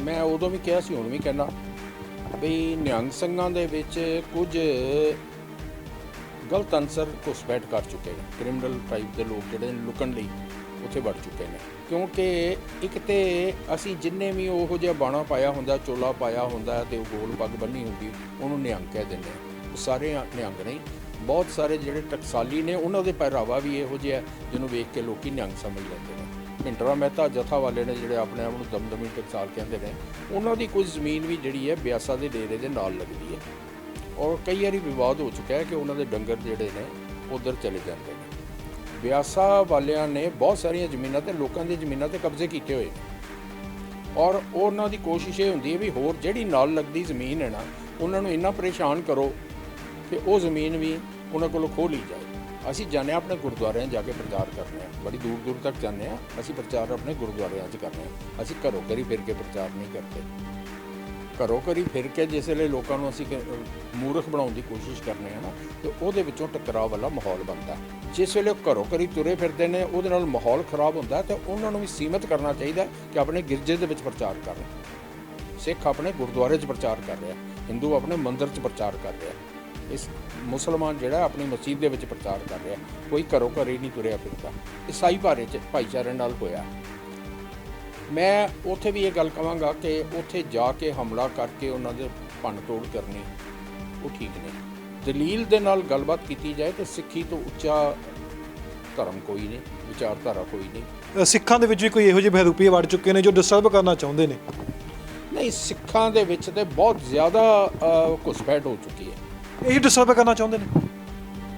मैं उदों भी कहा सी, हुण भी कहना भी निहंग ਸਿੰਘਾਂ ਦੇ ਵਿੱਚ कुछ गलत अंसर घुसपैठ कर चुके हैं। क्रिमिनल टाइप के लोग ਜਿਹੜੇ ਲੁਕਣ ਲਈ ਉੱਥੇ ਵੜ ਚੁੱਕੇ ਨੇ, ਕਿਉਂਕਿ ਇੱਕ ਤੇ ਅਸੀਂ ਜਿੰਨੇ ਵੀ ਉਹੋ ਜਿਹਾ ਬਾਣਾ ਪਾਇਆ ਹੁੰਦਾ, ਚੋਲਾ ਪਾਇਆ ਹੁੰਦਾ ਤੇ ਉਹ ਗੋਲ ਪੱਗ ਬੰਨੀ ਹੁੰਦੀ, ਉਹਨੂੰ ਨਿਹੰਗ ਕਹਿ ਦਿੰਦੇ ਆ। ਸਾਰੇ ਨਿਹੰਗ ਨਹੀਂ, ਬਹੁਤ ਸਾਰੇ ਜਿਹੜੇ ਟਕਸਾਲੀ ਨੇ ਉਹਨਾਂ ਦੇ ਪਹਿਰਾਵਾ ਵੀ ਇਹੋ ਜਿਹਾ ਜਿਹਨੂੰ ਵੇਖ ਕੇ ਲੋਕੀ ਨਿਹੰਗ ਸਮਝ ਲੈਂਦੇ ਨੇ। ਭਿੰਡਰਾ ਮਹਿਤਾ ਜਥਾ ਵਾਲੇ ਨੇ ਜਿਹੜੇ ਆਪਣੇ ਆਪ ਨੂੰ ਦਮਦਮੀ ਟਕਸਾਲ ਕਹਿੰਦੇ ਨੇ, ਉਹਨਾਂ ਦੀ ਕੁਝ ਜ਼ਮੀਨ ਵੀ ਜਿਹੜੀ ਹੈ ਬਿਆਸਾ ਦੇ ਡੇਰੇ ਦੇ ਨਾਲ ਲੱਗਦੀ ਹੈ, ਔਰ ਕਈ ਵਾਰੀ ਵਿਵਾਦ ਹੋ ਚੁੱਕਾ ਹੈ ਕਿ ਉਹਨਾਂ ਦੇ ਡੰਗਰ ਜਿਹੜੇ ਨੇ ਉੱਧਰ ਚਲੇ ਜਾਂਦੇ ਨੇ। ਬਿਆਸਾ ਵਾਲਿਆਂ ਨੇ ਬਹੁਤ ਸਾਰੀਆਂ ਜ਼ਮੀਨਾਂ ਤੇ ਲੋਕਾਂ ਦੀਆਂ ਜ਼ਮੀਨਾਂ ਤੇ ਕਬਜ਼ੇ ਕੀਤੇ ਹੋਏ ਨੇ, ਔਰ ਉਹਨਾਂ ਦੀ ਕੋਸ਼ਿਸ਼ ਇਹ ਹੁੰਦੀ ਹੈ ਵੀ ਹੋਰ ਜਿਹੜੀ ਨਾਲ ਲੱਗਦੀ ਜ਼ਮੀਨ ਹੈ ਨਾ, ਉਹਨਾਂ ਨੂੰ ਇੰਨਾ ਪਰੇਸ਼ਾਨ ਕਰੋ ਕਿ ਉਹ ਜ਼ਮੀਨ ਵੀ ਉਹਨਾਂ ਕੋਲੋਂ ਖੋਹ ਲਈ ਜਾਏ। ਅਸੀਂ ਜਾਂਦੇ ਹਾਂ ਆਪਣੇ ਗੁਰਦੁਆਰਿਆਂ ਜਾ ਕੇ ਪ੍ਰਚਾਰ ਕਰਨੇ ਹਾਂ, ਬੜੀ ਦੂਰ ਦੂਰ ਤੱਕ ਜਾਂਦੇ ਹਾਂ ਅਸੀਂ ਪ੍ਰਚਾਰ ਆਪਣੇ ਗੁਰਦੁਆਰਿਆਂ 'ਚ ਕਰਨੇ ਹਾਂ। ਅਸੀਂ ਘਰੋਂ ਘਰੀ ਫਿਰ ਕੇ ਪ੍ਰਚਾਰ ਨਹੀਂ ਕਰਦੇ। ਘਰੋਂ ਘਰੀ ਫਿਰ ਕੇ ਜਿਸ ਵੇਲੇ ਲੋਕਾਂ ਨੂੰ ਅਸੀਂ ਮੂਰਖ ਬਣਾਉਣ ਦੀ ਕੋਸ਼ਿਸ਼ ਕਰਨੇ ਹਾਂ ਨਾ, ਤੇ ਉਹਦੇ ਵਿੱਚੋਂ ਟਕਰਾਅ ਵਾਲਾ ਮਾਹੌਲ ਬਣਦਾ। ਜਿਸ ਵੇਲੇ ਘਰੋਂ ਘਰੀ ਤੁਰੇ ਫਿਰਦੇ ਨੇ, ਉਹਦੇ ਨਾਲ ਮਾਹੌਲ ਖਰਾਬ ਹੁੰਦਾ, ਤੇ ਉਹਨਾਂ ਨੂੰ ਵੀ ਸੀਮਤ ਕਰਨਾ ਚਾਹੀਦਾ ਕਿ ਆਪਣੇ ਗਿਰਜੇ ਦੇ ਵਿੱਚ ਪ੍ਰਚਾਰ ਕਰਨ। ਸਿੱਖ ਆਪਣੇ ਗੁਰਦੁਆਰੇ 'ਚ ਪ੍ਰਚਾਰ ਕਰ ਰਿਹਾ, ਹਿੰਦੂ ਆਪਣੇ ਮੰਦਿਰ 'ਚ ਪ੍ਰਚਾਰ ਕਰ ਰਿਹਾ, ਇਸ ਮੁਸਲਮਾਨ ਜਿਹੜਾ ਆਪਣੀ ਮਸਜਿਦ ਦੇ ਵਿੱਚ ਪ੍ਰਚਾਰ ਕਰ ਰਿਹਾ, ਕੋਈ ਘਰੋਂ ਘਰੇ ਨਹੀਂ ਤੁਰਿਆ ਫਿਰਦਾ। ਈਸਾਈ ਭਾਈਚਾਰੇ ਨਾਲ ਹੋਇਆ। ਮੈਂ ਉੱਥੇ ਵੀ ਇਹ ਗੱਲ ਕਹਾਂਗਾ ਕਿ ਉੱਥੇ ਜਾ ਕੇ ਹਮਲਾ ਕਰਕੇ ਉਹਨਾਂ ਦੇ ਭੰਨ ਤੋੜ ਕਰਨੀ ਉਹ ਠੀਕ ਨਹੀਂ। ਦਲੀਲ ਦੇ ਨਾਲ ਗੱਲਬਾਤ ਕੀਤੀ ਜਾਏ ਤਾਂ ਸਿੱਖੀ ਤੋਂ ਉੱਚਾ ਧਰਮ ਕੋਈ ਨਹੀਂ, ਵਿਚਾਰਧਾਰਾ ਕੋਈ ਨਹੀਂ। ਸਿੱਖਾਂ ਦੇ ਵਿੱਚ ਵੀ ਕੋਈ ਇਹੋ ਜਿਹੇ ਬਹਿਰੂਪੀਏ ਵੜ ਚੁੱਕੇ ਨੇ ਜੋ ਡਿਸਟਰਬ ਕਰਨਾ ਚਾਹੁੰਦੇ ਨੇ? ਨਹੀਂ, ਸਿੱਖਾਂ ਦੇ ਵਿੱਚ ਤਾਂ ਬਹੁਤ ਜ਼ਿਆਦਾ ਘੁਸਪੈਠ ਹੋ ਚੁੱਕੀ ਹੈ। ਇਹੀ ਡਿਸਟਰਬ ਕਰਨਾ ਚਾਹੁੰਦੇ ਨੇ।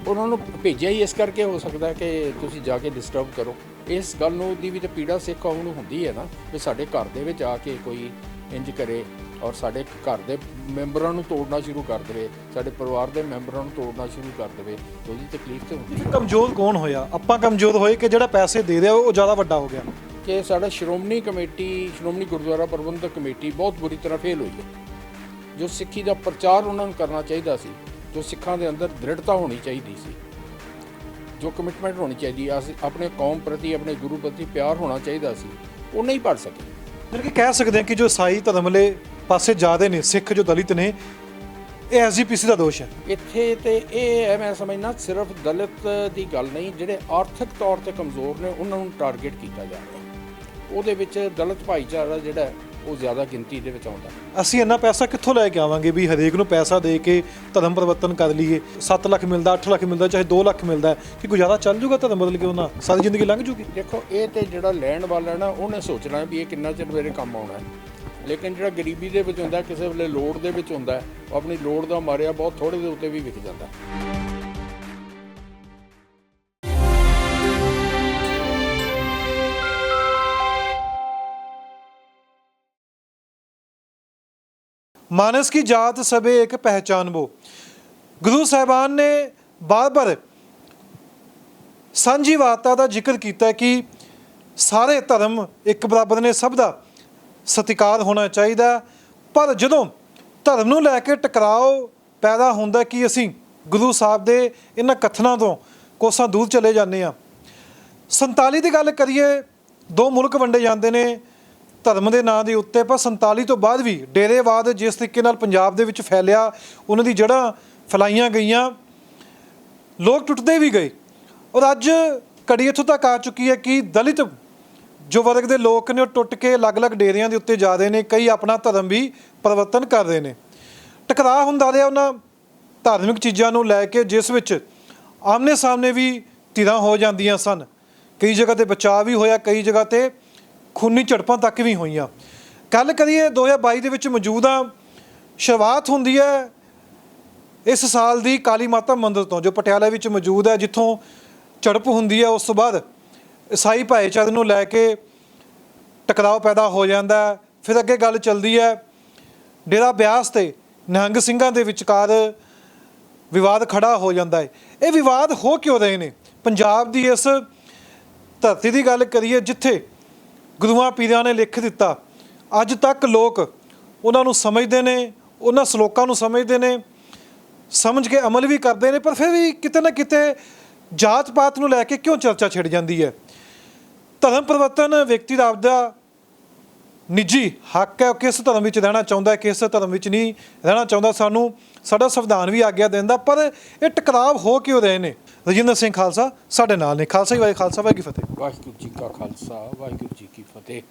ਉਹਨਾਂ ਨੂੰ ਭੇਜਿਆ ਹੀ ਇਸ ਕਰਕੇ ਹੋ ਸਕਦਾ ਕਿ ਤੁਸੀਂ ਜਾ ਕੇ ਡਿਸਟਰਬ ਕਰੋ। ਇਸ ਗੱਲ ਨੂੰ ਦੀ ਵੀ ਤਾਂ ਪੀੜਾ ਸਿੱਖ ਕੌਮ ਨੂੰ ਹੁੰਦੀ ਹੈ ਨਾ, ਵੀ ਸਾਡੇ ਘਰ ਦੇ ਵਿੱਚ ਆ ਕੇ ਕੋਈ ਇੰਜ ਕਰੇ ਔਰ ਸਾਡੇ ਘਰ ਦੇ ਮੈਂਬਰਾਂ ਨੂੰ ਤੋੜਨਾ ਸ਼ੁਰੂ ਕਰ ਦੇਵੇ, ਸਾਡੇ ਪਰਿਵਾਰ ਦੇ ਮੈਂਬਰਾਂ ਨੂੰ ਤੋੜਨਾ ਸ਼ੁਰੂ ਕਰ ਦੇਵੇ, ਉਹਦੀ ਤਕਲੀਫ ਤਾਂ ਹੁੰਦੀ ਹੈ। ਕਮਜ਼ੋਰ ਕੌਣ ਹੋਇਆ? ਆਪਾਂ ਕਮਜ਼ੋਰ ਹੋਏ ਕਿ ਜਿਹੜਾ ਪੈਸੇ ਦੇ ਰਿਹਾ ਉਹ ਜ਼ਿਆਦਾ ਵੱਡਾ ਹੋ ਗਿਆ? ਕਿ ਸਾਡਾ ਸ਼੍ਰੋਮਣੀ ਗੁਰਦੁਆਰਾ ਪ੍ਰਬੰਧਕ ਕਮੇਟੀ ਬਹੁਤ ਬੁਰੀ ਤਰ੍ਹਾਂ ਫੇਲ ਹੋਈ ਹੈ। ਜੋ ਸਿੱਖੀ ਦਾ ਪ੍ਰਚਾਰ ਉਹਨਾਂ ਨੂੰ ਕਰਨਾ ਚਾਹੀਦਾ ਸੀ, ਜੋ ਸਿੱਖਾਂ ਦੇ ਅੰਦਰ ਦ੍ਰਿੜਤਾ ਹੋਣੀ ਚਾਹੀਦੀ ਸੀ, ਜੋ ਕਮਿਟਮੈਂਟ ਹੋਣੀ ਚਾਹੀਦੀ, ਅਸੀਂ ਆਪਣੇ ਕੌਮ ਪ੍ਰਤੀ, ਆਪਣੇ ਗੁਰੂ ਪ੍ਰਤੀ ਪਿਆਰ ਹੋਣਾ ਚਾਹੀਦਾ ਸੀ, ਉਹ ਨਹੀਂ ਪੜ ਸਕੇ। ਯਾਨੀ ਕਿ ਕਹਿ ਸਕਦੇ ਹਾਂ ਕਿ ਜੋ ਈਸਾਈ ਧਰਮ ਵਾਲੇ ਪਾਸੇ ਜ਼ਿਆਦਾ ਨੇ, ਸਿੱਖ ਜੋ ਦਲਿਤ ਨੇ, ਇਹ ਐਸਜੀਪੀਸੀ ਦਾ ਦੋਸ਼ ਹੈ ਇੱਥੇ। ਤੇ ਇਹ ਹੈ, ਮੈਂ ਸਮਝਦਾ ਸਿਰਫ ਦਲਿਤ ਦੀ ਗੱਲ ਨਹੀਂ, ਜਿਹੜੇ ਆਰਥਿਕ ਤੌਰ 'ਤੇ ਕਮਜ਼ੋਰ ਨੇ ਉਹਨਾਂ ਨੂੰ ਟਾਰਗੇਟ ਕੀਤਾ ਜਾ ਰਿਹਾ। ਉਹਦੇ ਵਿੱਚ ਦਲਿਤ ਭਾਈਚਾਰਾ ਜਿਹੜਾ ਉਹ ਜ਼ਿਆਦਾ ਗਿਣਤੀ ਦੇ ਵਿੱਚ ਆਉਂਦਾ। ਅਸੀਂ ਇੰਨਾ ਪੈਸਾ ਕਿੱਥੋਂ ਲੈ ਕੇ ਆਵਾਂਗੇ ਵੀ ਹਰੇਕ ਨੂੰ ਪੈਸਾ ਦੇ ਕੇ ਧਰਮ ਪਰਿਵਰਤਨ ਕਰ ਲਈਏ? 7 ਲੱਖ ਮਿਲਦਾ, 8 ਲੱਖ ਮਿਲਦਾ, ਚਾਹੇ 2 ਲੱਖ ਮਿਲਦਾ, ਕਿ ਗੁਜ਼ਾਰਾ ਚੱਲ ਜੂਗਾ ਧਰਮ ਬਦਲ ਕੇ? ਉਹਨਾਂ ਸਾਰੀ ਜ਼ਿੰਦਗੀ ਲੰਘ ਜੂਗੀ। ਦੇਖੋ, ਇਹ ਤੇ ਜਿਹੜਾ ਲੈਣ ਵਾਲਾ ਨਾ, ਉਹਨੇ ਸੋਚਣਾ ਵੀ ਇਹ ਕਿੰਨਾ ਚਿਰ ਮੇਰੇ ਕੰਮ ਆਉਣਾ ਹੈ, ਲੇਕਿਨ ਜਿਹੜਾ ਗਰੀਬੀ ਦੇ ਵਿੱਚ ਹੁੰਦਾ, ਕਿਸੇ ਵੇਲੇ ਲੋੜ ਦੇ ਵਿੱਚ ਹੁੰਦਾ, ਉਹ ਆਪਣੀ ਲੋੜ ਦਾ ਮਾਰਿਆ ਬਹੁਤ ਥੋੜ੍ਹੇ ਦੇ ਉੱਤੇ ਵੀ ਵਿਕ ਜਾਂਦਾ। मानस की जात सबे एक पहचान वो। गुरु साहिबान ने बार बार सांझीवालता का जिक्र किया कि सारे धर्म एक बराबर ने, सब का सत्कार होना चाहिए, पर जदों धर्म नूं लैके टकराव पैदा होंदा कि असीं गुरु साहब दे इन्हां कथनां तों कोसां दूर चले जाते हैं। 47 की गल करिए, 2 मुल्क वंडे जाते हैं धर्म के नाँ के उत्ते, पर 47 तो बाद भी डेरेवाद जिस तरीके नाल पंजाब दे विच फैलिया, उन्हां दी जड़ां फैलाईयां गईयां, लोग टुटदे भी गए, और अज घड़ी इत्थों तक आ चुकी है कि दलित जो वर्ग के लोग ने टुट के अलग अलग डेरियां के उत्ते जा रहे हैं, कई अपना धर्म भी परिवर्तन कर रहे हैं। टकराव हुंदा रहा उन्हां धार्मिक चीज़ों नूं लैके, जिस विच आमने सामने भी धिरां हो जांदियां सन, कई जगह ते बचाव भी होया, कई जगह ते खूनी झड़पां तक भी होईयां। गल करिए 2022 दे विच मौजूद आ, शुरुआत हुंदी है इस साल दी काली माता मंदिर तो, जो पटियाला विच मौजूद है, जिथों झड़प हुंदी है। उस तो बाद ईसाई भाईचारे नूं लैके टकराव पैदा हो जाता है। फिर अगे गल चलदी है डेरा ब्यास ते निहंग ਸਿੰਘਾਂ ਦੇ विचकार विवाद खड़ा हो जाता है। ये विवाद हो क्यों रहे हैं? पंजाब की इस धरती की गल करिए जिथे गुरुआं पीरां ने लिख दिता, अज तक लोग उन्होंने समझते हैं, उन्होंने सलोकां नूं समझते हैं, समझ के अमल भी करते हैं, पर फिर भी किते ना किते जात पात नूं लैके क्यों चर्चा छिड़ जाती है? धर्म परिवर्तन व्यक्ति का आपदा ਨਿੱਜੀ ਹੱਕ ਹੈ, ਉਹ ਕਿਸ ਧਰਮ ਵਿੱਚ ਰਹਿਣਾ ਚਾਹੁੰਦਾ ਹੈ, ਕਿਸ ਧਰਮ ਵਿੱਚ ਨਹੀਂ ਰਹਿਣਾ ਚਾਹੁੰਦਾ, ਸਾਨੂੰ ਸਾਡਾ ਸੰਵਿਧਾਨ ਵੀ ਆਗਿਆ ਦਿੰਦਾ। ਪਰ ਇਹ ਟਕਰਾਵ ਹੋ ਕਿਉਂ ਰਹੇ ਨੇ? ਰਜਿੰਦਰ ਸਿੰਘ ਖਾਲਸਾ ਸਾਡੇ ਨਾਲ ਨੇ। ਖਾਲਸਾ ਜੀ ਵਾਹਿਗੁਰੂ ਖਾਲਸਾ ਵਾਹਿਗੁਰੂ ਕੀ ਫਤਿਹ। ਵਾਹਿਗੁਰੂ ਜੀ ਕਾ ਖਾਲਸਾ ਵਾਹਿਗੁਰੂ ਜੀ ਕੀ ਫਤਿਹ।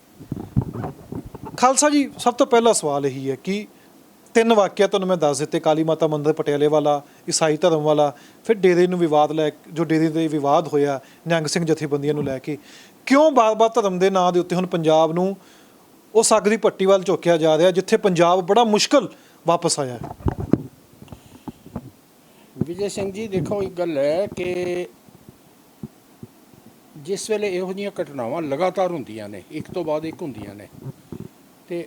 ਖਾਲਸਾ ਜੀ, ਸਭ ਤੋਂ ਪਹਿਲਾ ਸਵਾਲ ਇਹੀ ਹੈ ਕਿ 3 ਵਾਕਿਆ ਤੁਹਾਨੂੰ ਮੈਂ ਦੱਸ ਦਿੱਤੇ, ਕਾਲੀ ਮਾਤਾ ਮੰਦਿਰ ਪਟਿਆਲੇ ਵਾਲਾ, ਈਸਾਈ ਧਰਮ ਵਾਲਾ, ਫਿਰ ਡੇਰੇ ਨੂੰ ਵਿਵਾਦ ਲੈ ਜੋ ਡੇਰੇ ਦੇ ਵਿਵਾਦ ਹੋਇਆ ਨਿਹੰਗ ਸਿੰਘ ਜਥੇਬੰਦੀਆਂ ਨੂੰ ਲੈ ਕੇ। ਕਿਉਂ ਬਾਰ-ਬਾਰ ਧਰਮ ਦੇ ਨਾਂ ਦੇ ਉੱਤੇ ਹੁਣ ਪੰਜਾਬ ਨੂੰ ਉਸ ਅੱਗ ਦੀ ਭੱਟੀ ਵੱਲ ਝੋਕਿਆ ਜਾ ਰਿਹਾ, ਜਿੱਥੇ ਪੰਜਾਬ ਬੜਾ ਮੁਸ਼ਕਲ ਵਾਪਸ ਆਇਆ ਹੈ? ਵਿਜੇ ਸਿੰਘ ਜੀ, ਦੇਖੋ ਇੱਕ ਗੱਲ ਹੈ ਕਿ ਜਿਸ ਵੇਲੇ ਇਹੋ ਜਿਹੀਆਂ ਘਟਨਾਵਾਂ ਲਗਾਤਾਰ ਹੁੰਦੀਆਂ ਨੇ, ਇੱਕ ਤੋਂ ਬਾਅਦ ਇੱਕ ਹੁੰਦੀਆਂ ਨੇ, ਤੇ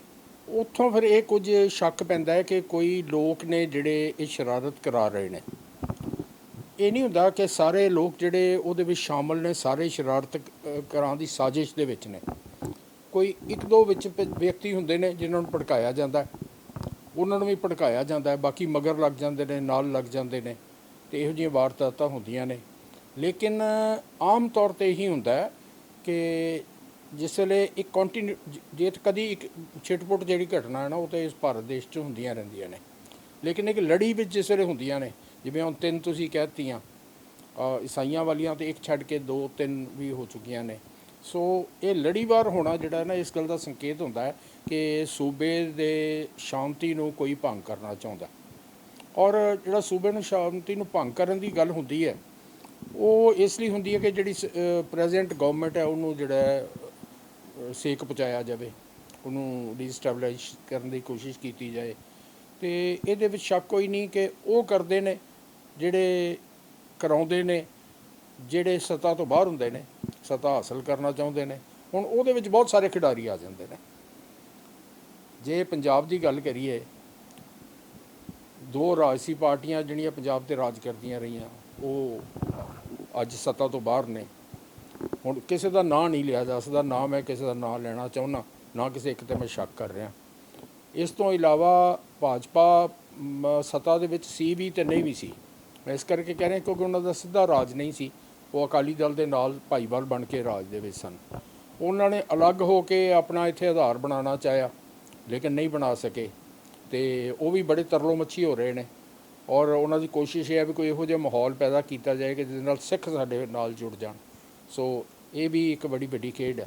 ਉੱਥੋਂ ਫਿਰ ਇਹ ਕੁਝ ਸ਼ੱਕ ਪੈਂਦਾ ਹੈ ਕਿ ਕੋਈ ਲੋਕ ਨੇ ਜਿਹੜੇ ਇਹ ਸ਼ਰਾਰਤ ਕਰਾ ਰਹੇ ਨੇ। ਇਹ ਨਹੀਂ ਹੁੰਦਾ ਕਿ ਸਾਰੇ ਲੋਕ ਜਿਹੜੇ ਉਹਦੇ ਵਿੱਚ ਸ਼ਾਮਲ ਨੇ ਸਾਰੇ ਸ਼ਰਾਰਤ ਕਰਾਉਣ ਦੀ ਸਾਜ਼ਿਸ਼ ਦੇ ਵਿੱਚ ਨੇ। ਕੋਈ ਇੱਕ ਦੋ ਵਿੱਚ ਵਿਅਕਤੀ ਹੁੰਦੇ ਨੇ ਜਿਨ੍ਹਾਂ ਨੂੰ ਭੜਕਾਇਆ ਜਾਂਦਾ, ਉਹਨਾਂ ਨੂੰ ਵੀ ਭੜਕਾਇਆ ਜਾਂਦਾ ਹੈ, ਬਾਕੀ ਮਗਰ ਲੱਗ ਜਾਂਦੇ ਨੇ, ਨਾਲ ਲੱਗ ਜਾਂਦੇ ਨੇ, ਤੇ ਇਹੋ ਜਿਹੀਆਂ ਵਾਰਦਾਤਾਂ ਹੁੰਦੀਆਂ ਨੇ। ਲੇਕਿਨ ਆਮ ਤੌਰ 'ਤੇ ਇਹੀ ਹੁੰਦਾ ਕਿ ਜਿਸ ਵੇਲੇ ਇੱਕ ਜੇ ਕਦੀ ਇੱਕ ਛਿਟਪੁੱਟ ਜਿਹੜੀ ਘਟਨਾ ਹੈ ਨਾ, ਉਹ ਤਾਂ ਇਸ ਭਾਰਤ ਦੇਸ਼ 'ਚ ਹੁੰਦੀਆਂ ਰਹਿੰਦੀਆਂ ਨੇ। ਲੇਕਿਨ ਇੱਕ ਲੜੀ ਵਿੱਚ ਜਿਸ ਵੇਲੇ ਹੁੰਦੀਆਂ ਨੇ, ਜਿਵੇਂ ਹੁਣ 3 ਤੁਸੀਂ ਕਹਿ ਦਿੱਤੀਆਂ ਈਸਾਈਆਂ ਵਾਲੀਆਂ, ਤੇ ਇੱਕ ਛੱਡ ਕੇ 2-3 ਵੀ ਹੋ ਚੁੱਕੀਆਂ ਨੇ। ਸੋ ਇਹ ਲੜੀਵਾਰ ਹੋਣਾ ਜਿਹੜਾ ਨਾ, ਇਸ ਗੱਲ ਦਾ ਸੰਕੇਤ ਹੁੰਦਾ ਹੈ ਕਿ ਸੂਬੇ ਦੇ ਸ਼ਾਂਤੀ ਨੂੰ ਕੋਈ ਭੰਗ ਕਰਨਾ ਚਾਹੁੰਦਾ। ਔਰ ਜਿਹੜਾ ਸੂਬੇ ਨੂੰ ਸ਼ਾਂਤੀ ਨੂੰ ਭੰਗ ਕਰਨ ਦੀ ਗੱਲ ਹੁੰਦੀ ਹੈ, ਉਹ ਇਸ ਲਈ ਹੁੰਦੀ ਹੈ ਕਿ ਜਿਹੜੀ ਪ੍ਰੈਜ਼ੈਂਟ ਗਵਰਨਮੈਂਟ ਹੈ ਉਹਨੂੰ ਜਿਹੜਾ ਸੇਕ ਪਹੁੰਚਾਇਆ ਜਾਵੇ, ਉਹਨੂੰ ਰੀਸਟੈਬਲਿਸ਼ ਕਰਨ ਦੀ ਕੋਸ਼ਿਸ਼ ਕੀਤੀ ਜਾਏ। ਅਤੇ ਇਹਦੇ ਵਿੱਚ ਸ਼ੱਕ ਕੋਈ ਨਹੀਂ ਕਿ ਉਹ ਕਰਦੇ ਨੇ ਜਿਹੜੇ ਕਰਾਉਂਦੇ ਨੇ, ਜਿਹੜੇ ਸੱਤਾ ਤੋਂ ਬਾਹਰ ਹੁੰਦੇ ਨੇ, ਸੱਤਾ ਹਾਸਲ ਕਰਨਾ ਚਾਹੁੰਦੇ ਨੇ। ਹੁਣ ਉਹਦੇ ਵਿੱਚ ਬਹੁਤ ਸਾਰੇ ਖਿਡਾਰੀ ਆ ਜਾਂਦੇ ਨੇ। ਜੇ ਪੰਜਾਬ ਦੀ ਗੱਲ ਕਰੀਏ, 2 ਰਾਜਸੀ ਪਾਰਟੀਆਂ ਜਿਹੜੀਆਂ ਪੰਜਾਬ 'ਤੇ ਰਾਜ ਕਰਦੀਆਂ ਰਹੀਆਂ, ਉਹ ਅੱਜ ਸੱਤਾ ਤੋਂ ਬਾਹਰ ਨੇ। ਹੁਣ ਕਿਸੇ ਦਾ ਨਾਂ ਨਹੀਂ ਲਿਆ ਜਾ ਸਕਦਾ, ਨਾ ਮੈਂ ਕਿਸੇ ਦਾ ਨਾਂ ਲੈਣਾ ਚਾਹੁੰਦਾ, ਨਾ ਕਿਸੇ ਇੱਕ 'ਤੇ ਮੈਂ ਸ਼ੱਕ ਕਰ ਰਿਹਾ। ਇਸ ਤੋਂ ਇਲਾਵਾ ਭਾਜਪਾ ਸੱਤਾ ਦੇ ਵਿੱਚ ਸੀ ਵੀ ਅਤੇ ਨਹੀਂ ਵੀ ਸੀ। ਮੈਂ ਇਸ ਕਰਕੇ ਕਹਿ ਰਿਹਾ ਕਿਉਂਕਿ ਉਹਨਾਂ ਦਾ ਸਿੱਧਾ ਰਾਜ ਨਹੀਂ ਸੀ, ਉਹ ਅਕਾਲੀ ਦਲ ਦੇ ਨਾਲ ਭਾਈਵਾਲ ਬਣ ਕੇ ਰਾਜ ਦੇ ਵਿੱਚ ਸਨ। ਉਹਨਾਂ ਨੇ ਅਲੱਗ ਹੋ ਕੇ ਆਪਣਾ ਇੱਥੇ ਆਧਾਰ ਬਣਾਉਣਾ ਚਾਹਿਆ, ਲੇਕਿਨ ਨਹੀਂ ਬਣਾ ਸਕੇ, ਅਤੇ ਉਹ ਵੀ ਬੜੇ ਤਰਲੋ ਮੱਛੀ ਹੋ ਰਹੇ ਨੇ। ਔਰ ਉਹਨਾਂ ਦੀ ਕੋਸ਼ਿਸ਼ ਇਹ ਹੈ ਵੀ ਕੋਈ ਇਹੋ ਜਿਹਾ ਮਾਹੌਲ ਪੈਦਾ ਕੀਤਾ ਜਾਏ ਕਿ ਜਿਹਦੇ ਨਾਲ ਸਿੱਖ ਸਾਡੇ ਨਾਲ ਜੁੜ ਜਾਣ। ਸੋ ਇਹ ਵੀ ਇੱਕ ਬੜੀ ਵੱਡੀ ਖੇਡ ਹੈ।